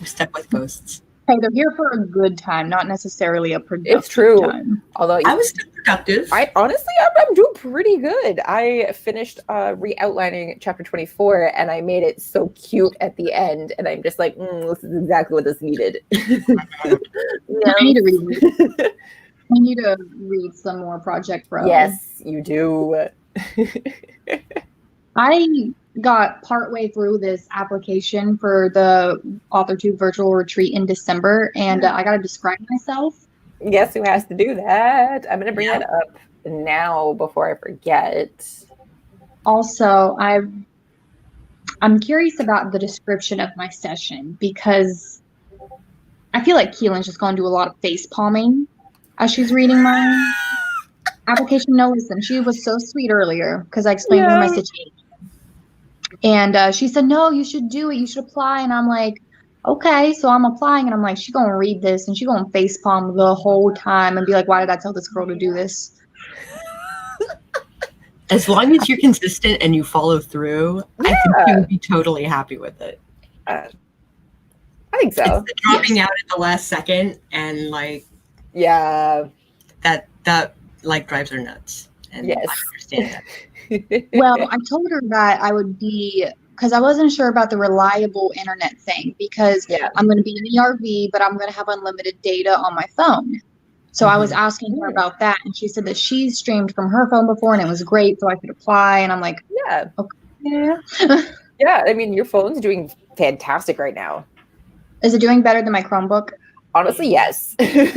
We're stuck with ghosts. Hey, they're here for a good time, not necessarily a productive It's true. time. Although I was still productive. I'm doing pretty good. I finished re-outlining chapter 24 and I made it so cute at the end. And I'm just like, this is exactly what this needed. I need to read. I need to read some more Project Pro. Yes, you do. I got partway through this application for the AuthorTube virtual retreat in December, and I got to describe myself. Guess who has to do that? I'm going to bring that up now before I forget. Also, I'm curious about the description of my session because I feel like Keelan's just going to do a lot of face palming as she's reading my application. No, listen, she was so sweet earlier because I explained to her my situation. And she said, no, you should do it. You should apply. And I'm like, okay. So I'm applying. And I'm like, she's going to read this. And she's going to facepalm the whole time and be like, why did I tell this girl to do this? As long as you're consistent and you follow through, I think you would be totally happy with it. I think so. It's the dropping out at the last second and like, that like drives her nuts. And yes. I understand that. Well, I told her that I would be, because I wasn't sure about the reliable internet thing, because I'm going to be in the RV, but I'm going to have unlimited data on my phone. So I was asking her about that, and she said that she streamed from her phone before, and it was great, so I could apply. And I'm like, okay. Yeah, I mean, your phone's doing fantastic right now. Is it doing better than my Chromebook? Honestly, yes. Is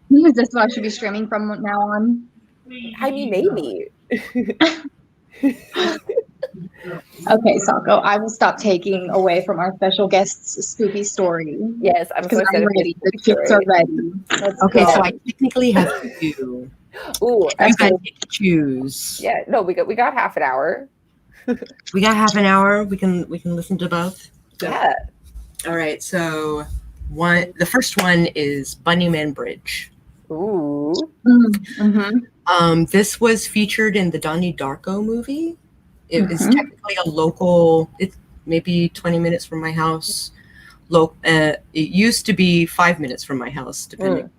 this what I should be streaming from now on? I mean, maybe. Okay, Sako, I will stop taking away from our special guest's spoopy story. Yes, I'm so excited. Ready. The chips are ready. Okay, so I technically have two. Ooh, you guys get to choose. Yeah, no, we got half an hour. We got half an hour. We can listen to both. Yeah. All right. So the first one is Bunnyman Bridge. Ooh. Mm-hmm. This was featured in the Donnie Darko movie. It is technically a local. It's maybe 20 minutes from my house. It used to be 5 minutes from my house, depending,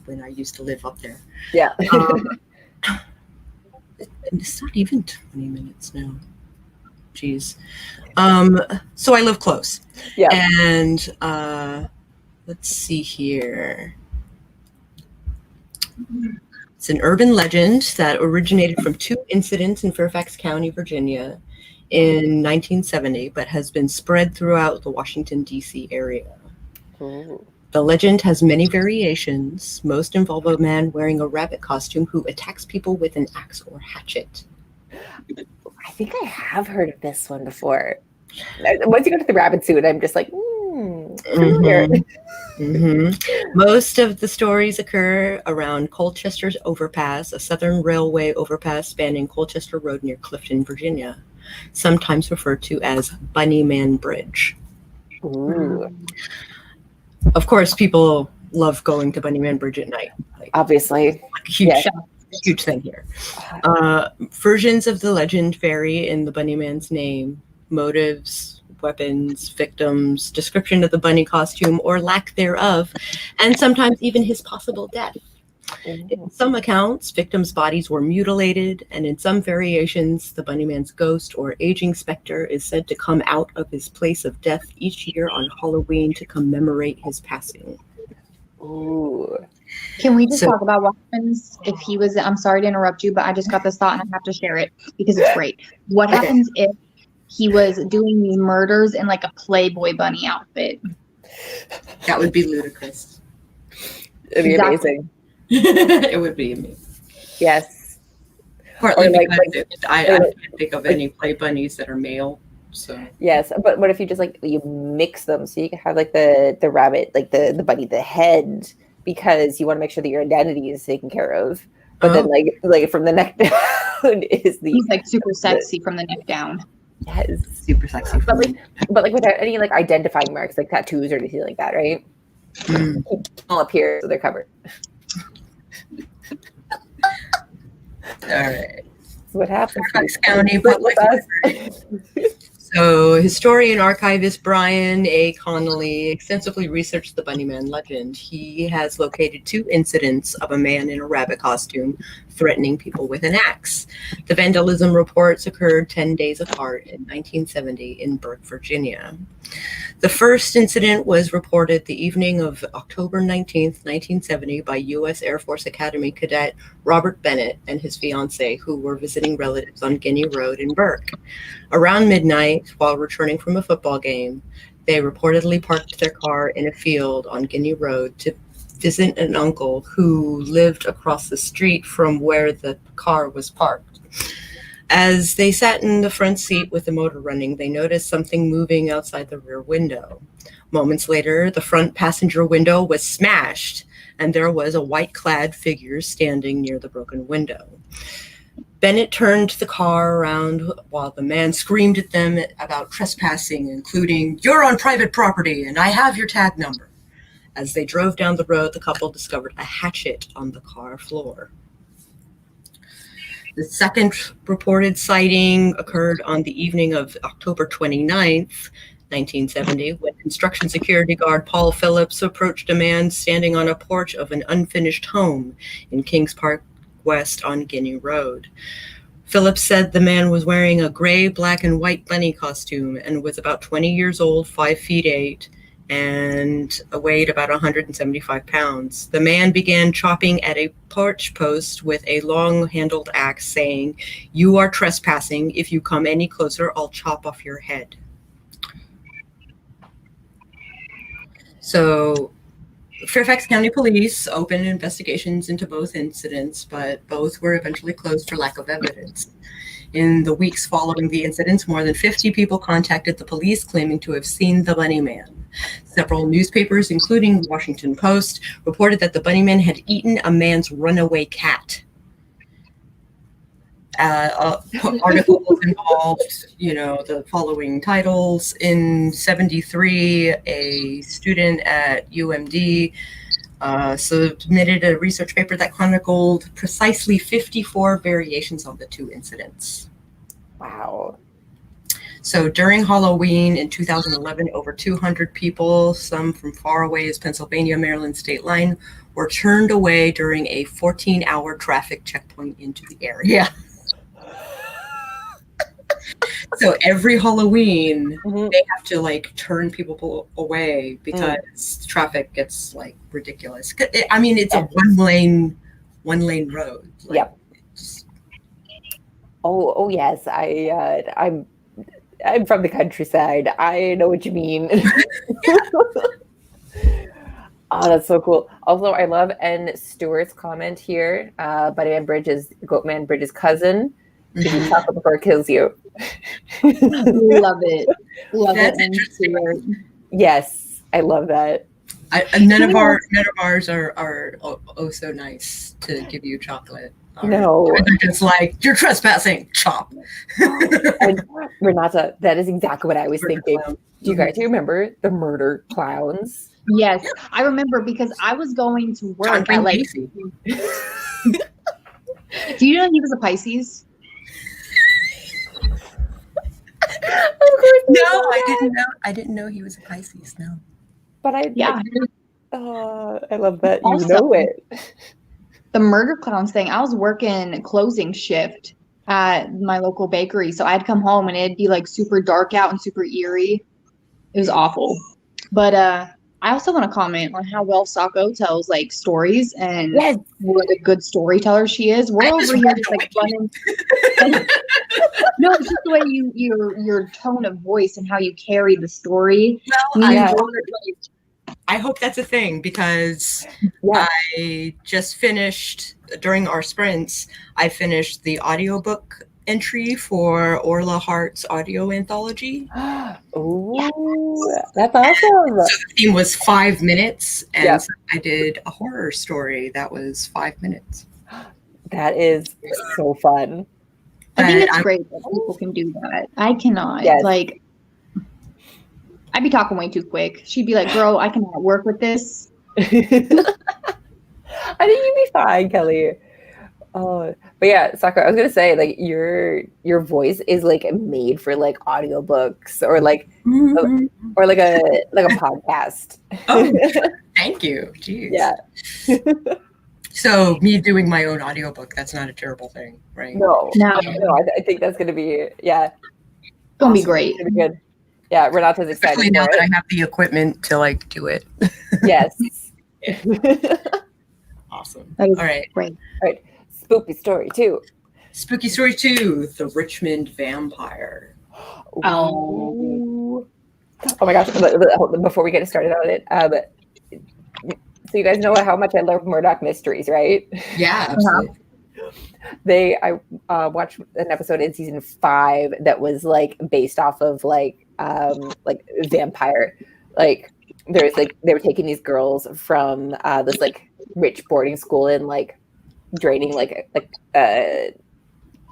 when I used to live up there. Yeah. It's not even 20 minutes now. Jeez. So I live close. Yeah. And let's see here. It's an urban legend that originated from two incidents in Fairfax County, Virginia in 1970, but has been spread throughout the Washington, D.C. area. Ooh. The legend has many variations. Most involve a man wearing a rabbit costume who attacks people with an axe or hatchet. I think I have heard of this one before. Once you go to the rabbit suit, I'm just like, familiar. Most of the stories occur around Colchester's Overpass, a southern railway overpass spanning Colchester Road near Clifton, Virginia, sometimes referred to as Bunnyman Bridge. Ooh. Of course, people love going to Bunnyman Bridge at night. Obviously. Huge thing here. Versions of the legend vary in the Bunnyman's name, motives, weapons, victims, description of the bunny costume or lack thereof, and sometimes even his possible death. In some accounts, victims' bodies were mutilated, and in some variations, the Bunnyman's ghost or aging specter is said to come out of his place of death each year on Halloween to commemorate his passing. Ooh. Can we just talk about what happens if he was, I'm sorry to interrupt you, but I just got this thought and I have to share it because it's great. What happens if he was doing these murders in like a Playboy bunny outfit? That would be ludicrous. It'd be amazing. It would be amazing. Yes. Partly because I can't think of any play bunnies that are male. So yes, but what if you just like you mix them so you can have like the rabbit, like the bunny, the head, because you want to make sure that your identity is taken care of. But then like from the neck down is the he's like super sexy from the neck down. Yes, super sexy. But like without any like identifying marks like tattoos or anything like that, right? All up here so they're covered. All right. So what happens? Fairfax County Public So, historian archivist Brian A. Connolly extensively researched the Bunnyman legend. He has located 2 incidents of a man in a rabbit costume threatening people with an axe. The vandalism reports occurred 10 days apart in 1970 in Burke, Virginia. The first incident was reported the evening of October 19th, 1970 by U.S. Air Force Academy cadet Robert Bennett and his fiancée, who were visiting relatives on Guinea Road in Burke. Around midnight, while returning from a football game, they reportedly parked their car in a field on Guinea Road to visit an uncle who lived across the street from where the car was parked. As they sat in the front seat with the motor running, they noticed something moving outside the rear window. Moments later, the front passenger window was smashed, and there was a white-clad figure standing near the broken window. Bennett turned the car around while the man screamed at them about trespassing, including, "You're on private property, and I have your tag number." As they drove down the road, the couple discovered a hatchet on the car floor. The second reported sighting occurred on the evening of October 29th, 1970, when construction security guard Paul Phillips approached a man standing on a porch of an unfinished home in Kings Park West on Guinea Road. Phillips said the man was wearing a gray, black, and white bunny costume and was about 20 years old, 5'8", and weighed about 175 pounds. The man began chopping at a porch post with a long-handled axe, saying, "You are trespassing. If you come any closer, I'll chop off your head." So Fairfax County Police opened investigations into both incidents, but both were eventually closed for lack of evidence. In the weeks following the incidents, more than 50 people contacted the police claiming to have seen the Bunny Man. Several newspapers, including Washington Post, reported that the Bunny Man had eaten a man's runaway cat. Articles involved, the following titles. In 73, a student at UMD submitted a research paper that chronicled precisely 54 variations of the 2 incidents. Wow. So during Halloween in 2011, over 200 people, some from far away as Pennsylvania, Maryland state line, were turned away during a 14-hour traffic checkpoint into the area. So every Halloween, they have to turn people away because traffic gets ridiculous. I mean, it's a one lane road. Yep. Oh yes. I'm from the countryside. I know what you mean. Oh, that's so cool. Also, I love N. Stewart's comment here. Goatman Bridge's cousin. If you talk before it kills you. Love it. Love That's it. interesting. Yes, I love that. None of ours are so nice to give you chocolate. No, they're just you're trespassing. Chop. And Renata, that is exactly what I was thinking. Clown. Do you guys remember the murder clowns? Yes, I remember because I was going to work at Casey. Do you know he was a Pisces? No, I didn't know he was a Pisces. No, but I love that also, you know it. The murder clowns thing. I was working closing shift at my local bakery, so I'd come home and it'd be super dark out and super eerie. It was awful. But I also want to comment on how well Sako tells stories and what a good storyteller she is. We're over here just running. No, it's just the way your tone of voice and how you carry the story. I hope that's a thing because Yeah. I just finished, during our sprints, I finished the audiobook entry for Orla Hart's audio anthology. Oh, that's awesome. So the theme was 5 minutes, and Yep. so I did a horror story that was 5 minutes. That is so fun. I think it's But great that people can do that. I cannot. Yes. Like, I'd be talking way too quick. She'd be like, girl, I cannot work with this. I think you'd be fine, Kelly. Oh, but yeah, Sako, I was gonna say, like, your voice is like made for like audiobooks or like Mhm. or like a podcast. Oh, thank you. Jeez. Yeah. So me doing my own audiobook, that's not a terrible thing, right? No, No. I think that's gonna be It's gonna be Awesome. great. gonna be good. Yeah, Renata's excited Especially now for that it. I have the equipment to like do it. Yes. Awesome. That is All right. great. Spooky story too. Spooky story 2, The Richmond Vampire. Oh. Oh my gosh! But before we get started on it, so you guys know how much I love Murdoch mysteries, right? Yeah, absolutely. I watched an episode in season 5 that was like based off of like vampire. Like there's like they were taking these girls from this like rich boarding school and like draining like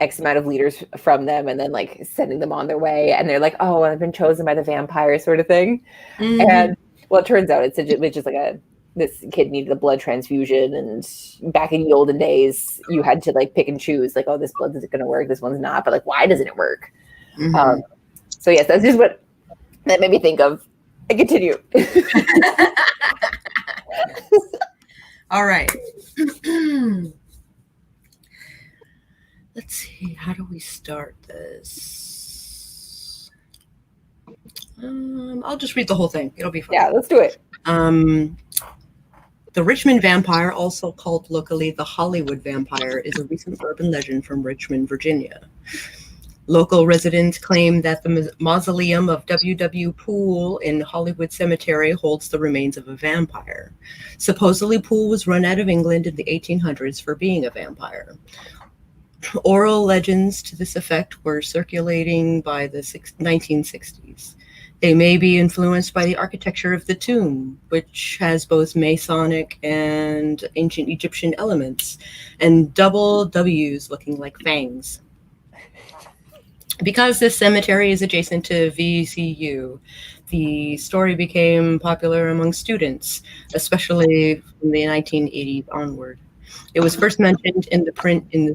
X amount of liters from them and then like sending them on their way, and they're like, oh, I've been chosen by the vampire sort of thing. Mhm. And well, it turns out it's just like this kid needed a blood transfusion, and back in the olden days you had to like pick and choose, like, oh, this blood isn't going to work, this one's not, but like, why doesn't it work? Mhm. So yes, that's just what that made me think of. I continue. All right. Let's see, how do we start this? I'll just read the whole thing. It'll be fun. Yeah, let's do it. The Richmond Vampire, also called locally the Hollywood Vampire, is a recent urban legend from Richmond, Virginia. Local residents claim that the mausoleum of W.W. Poole in Hollywood Cemetery holds the remains of a vampire. Supposedly, Poole was run out of England in the 1800s for being a vampire. Oral legends to this effect were circulating by the 1960s. They may be influenced by the architecture of the tomb, which has both Masonic and ancient Egyptian elements, and double W's looking like fangs. Because this cemetery is adjacent to VCU, the story became popular among students, especially from the 1980s onward. It was first mentioned in print in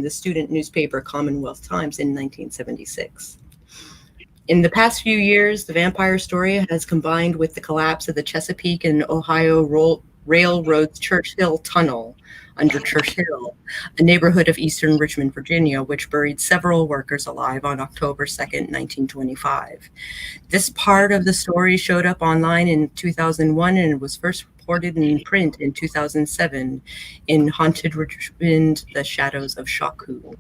the student newspaper Commonwealth Times in 1976. In the past few years, the vampire story has combined with the collapse of the Chesapeake and Ohio Railroad's Church Hill Tunnel under Church Hill, a neighborhood of eastern Richmond, Virginia, which buried several workers alive on October 2nd, 1925. This part of the story showed up online in 2001 and was first reported in print in 2007 in Haunted Richmond, The Shadows of Shaku.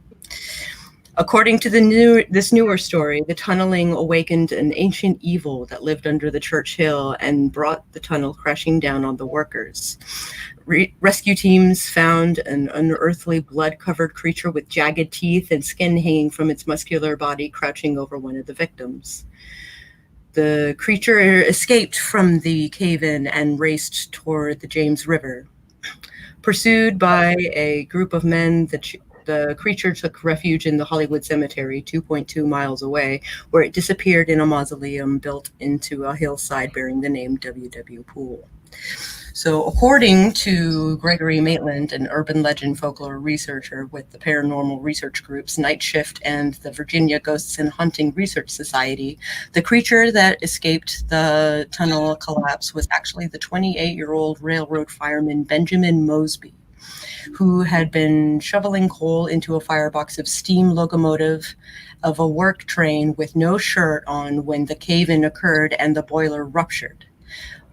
According to this newer story, the tunneling awakened an ancient evil that lived under the Church Hill and brought the tunnel crashing down on the workers. Rescue teams found an unearthly blood-covered creature with jagged teeth and skin hanging from its muscular body, crouching over one of the victims. The creature escaped from the cave-in and raced toward the James River. Pursued by a group of men, the creature took refuge in the Hollywood Cemetery, 2.2 miles away, where it disappeared in a mausoleum built into a hillside bearing the name W.W. Poole. So according to Gregory Maitland, an urban legend folklore researcher with the paranormal research groups Night Shift and the Virginia Ghosts and Hunting Research Society, the creature that escaped the tunnel collapse was actually the 28-year-old railroad fireman Benjamin Mosby, who had been shoveling coal into a firebox of steam locomotive of a work train with no shirt on when the cave-in occurred and the boiler ruptured.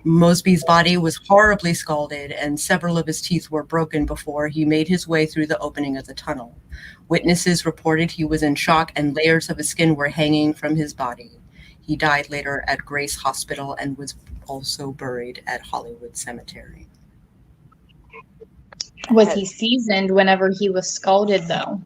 Mosby's body was horribly scalded and several of his teeth were broken before he made his way through the opening of the tunnel. Witnesses reported he was in shock and layers of his skin were hanging from his body. He died later at Grace Hospital and was also buried at Hollywood Cemetery. Was he seasoned whenever he was scalded, though?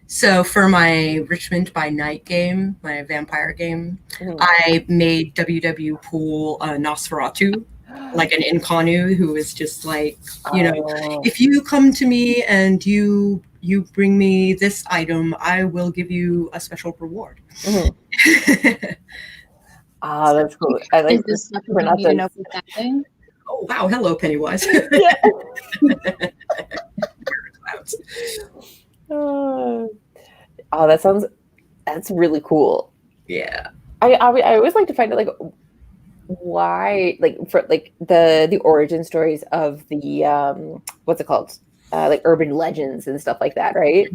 So for my Richmond by Night game, my vampire game, I made WW Pool Nosferatu, like an Inconnu who is just like, you know, if you come to me and you bring me this item, I will give you a special reward. Oh, that's cool. I like this stuff you need to know for that thing? Oh wow, hello Pennywise. Oh, that's really cool. Yeah. I always like to find out like why, like for like the origin stories of the what's it called, like urban legends and stuff like that, right?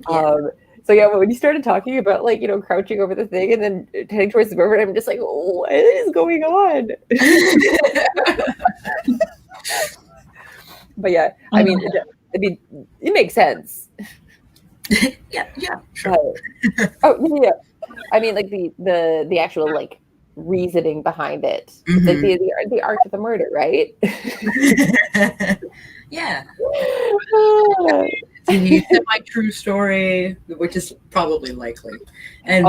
Yeah. So yeah, when you started talking about like, you know, crouching over the thing and then heading towards the river, I'm just like, oh, what is going on? But yeah, I mean, it makes sense. Yeah, sure. Yeah. I mean, like the actual like reasoning behind it, like the art of the murder, right? Yeah. The semi-true story, which is probably likely, and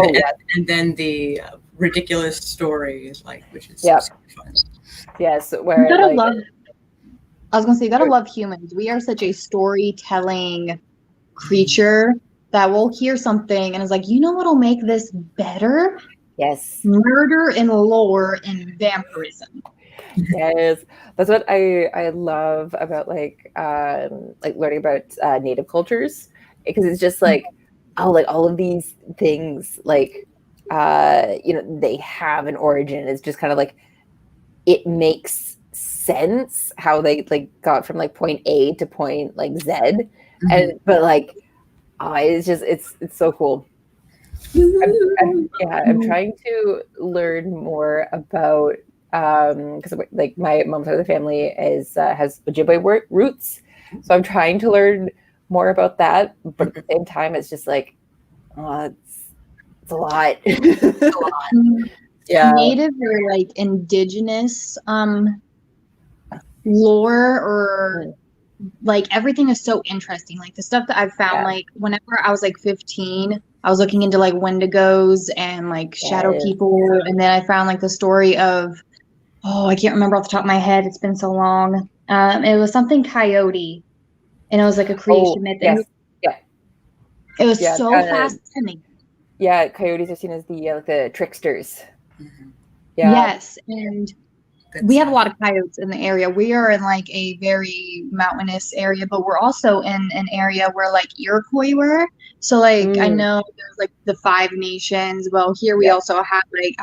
then the ridiculous story, like, which is super fun. Yes, where I was gonna say, you gotta love humans. We are such a storytelling creature that will hear something and is like, you know what'll make this better? Yes. Murder and lore and vampirism. Yes, that's what I love about like learning about native cultures, because it's just like, oh, like all of these things, like you know, they have an origin. It's just kind of like it makes sense how they like got from like point A to point like Z, and but like it's so cool. I'm trying to learn more about because like my mom's side of the family is has Ojibwe roots, so I'm trying to learn more about that. But at the same time, it's just like, oh, it's a lot. It's a lot. Yeah, native or like indigenous lore or like everything is so interesting. Like the stuff that I've found, like whenever I was like 15, I was looking into like Wendigos and like shadow people, and then I found like the story of, oh, I can't remember off the top of my head. It's been so long. It was something coyote, and it was like a creation myth. Yes. It was so fascinating. Yeah, coyotes are seen as the tricksters. Yeah. Yes, and we have a lot of coyotes in the area. We are in like a very mountainous area, but we're also in an area where like Iroquois were. So like I know there's like the 5 nations. Well, here we also have like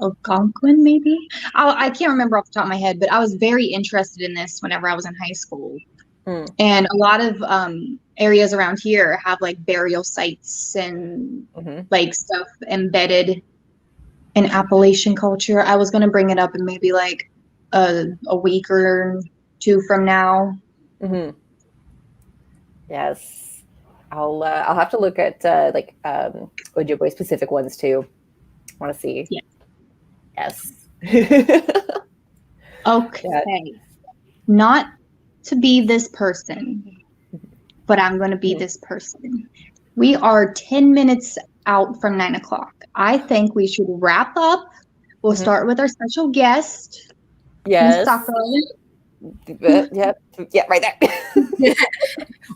Algonquin, maybe. I can't remember off the top of my head, but I was very interested in this whenever I was in high school. And a lot of areas around here have like burial sites and like stuff embedded in Appalachian culture. I was going to bring it up in maybe like a week or 2 from now. Yes, I'll have to look at like Ojibwe specific ones too. I want to see. Yes. Okay. Not to be this person, but I'm going to be this person. We are 10 minutes out from 9 o'clock. I think we should wrap up. We'll start with our special guest. Yes. Sako. Yeah, right there.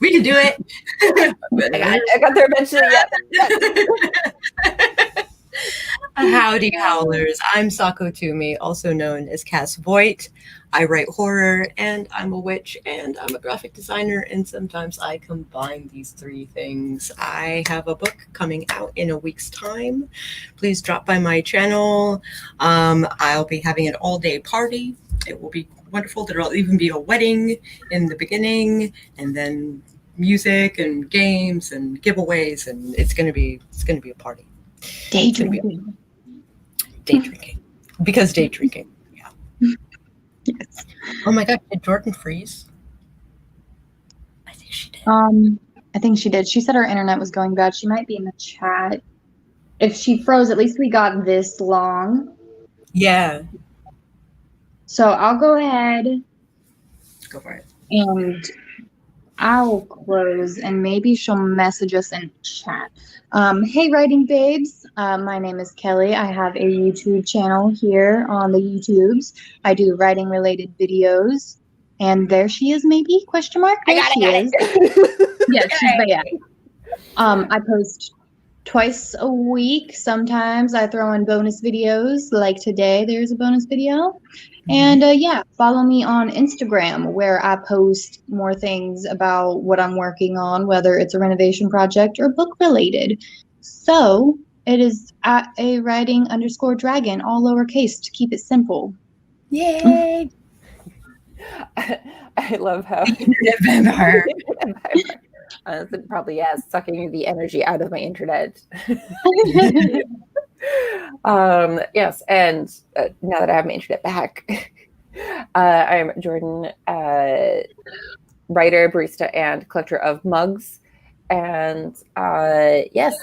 We can do it. I got there eventually. Yeah. Howdy, howlers. I'm Sako Tumi, also known as Voit. I write horror, and I'm a witch, and I'm a graphic designer, and sometimes I combine these 3 things. I have a book coming out in a week's time. Please drop by my channel. I'll be having an all-day party. It will be wonderful. There'll even be a wedding in the beginning, and then music and games and giveaways, and it's gonna be a party. Day drinking. Because day drinking. Yeah. Yes. Oh my God, did Jordan freeze? I think she did. I think she did. She said her internet was going bad. She might be in the chat. If she froze, at least we got this long. Yeah. So I'll go ahead Go for it. and I'll close and maybe she'll message us in chat. Hey, writing babes. My name is Kelly. I have a YouTube channel here on the YouTubes. I do writing related videos. And there she is, maybe? Question mark? There she is. Yes, she's bad. I post twice a week. Sometimes I throw in bonus videos. Like today, there's a bonus video. And yeah, follow me on Instagram where I post more things about what I'm working on, whether it's a renovation project or book related. So it is at a writing_dragon, all lowercase to keep it simple. Yay! I love how Internet vampire. probably sucking the energy out of my internet. Yes, and now that I have my internet back, I'm Jordan, writer, barista, and collector of mugs. And yes,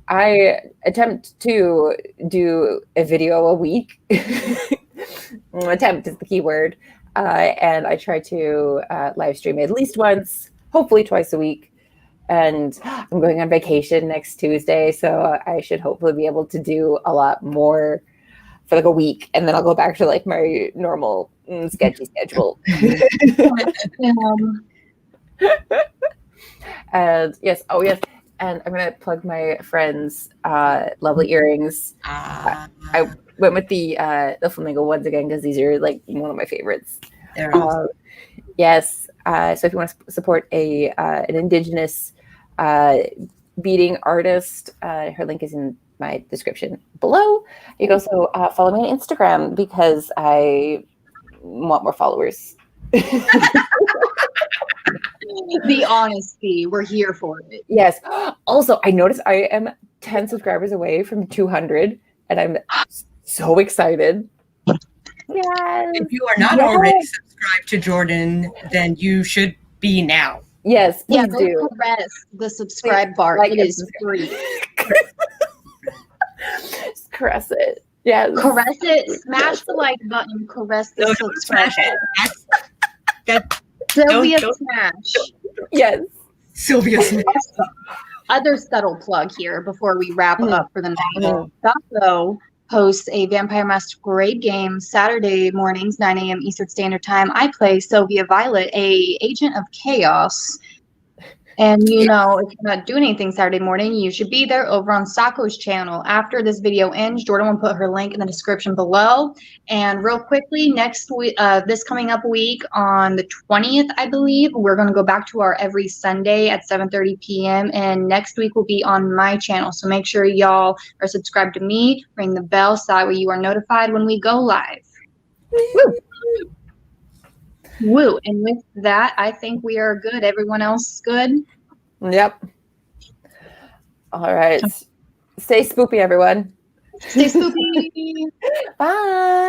I attempt to do a video a week. Attempt is the key word. And I try to live stream at least once, hopefully twice a week. And I'm going on vacation next Tuesday, so I should hopefully be able to do a lot more for like a week, and then I'll go back to like my normal sketchy schedule. And yes, and I'm gonna plug my friend's lovely earrings. I went with the flamingo ones again because these are like one of my favorites. Yes. So if you want to support an indigenous beading artist, her link is in my description below. You can also follow me on Instagram because I want more followers. The honesty, we're here for it. Yes. Also, I noticed I am 10 subscribers away from 200, and I'm so excited. Yes. If you are not already subscribed to Jordan, then you should be now. Yes, please do. Caress the subscribe bar. It is free. Just caress it. Yes. Caress it. Smash the like button. Caress the subscribe bar. Sylvia Smash. Yes. Sylvia Smash. Other subtle plug here before we wrap up for the night. Sako hosts a Vampire Masquerade game Saturday mornings, 9 a.m. Eastern Standard Time. I play Sylvia Violet, a agent of chaos. And, you know, if you're not doing anything Saturday morning, you should be there over on Sako's channel. After this video ends, Jordan will put her link in the description below. And real quickly, next week, this coming up week on the 20th, I believe, we're going to go back to our every Sunday at 7:30 p.m. And next week will be on my channel. So make sure y'all are subscribed to me, ring the bell so that way you are notified when we go live. Woo! Woo. And with that, I think we are good. Everyone else good? Yep. All right. Stay spoopy, everyone. Stay spoopy. Bye.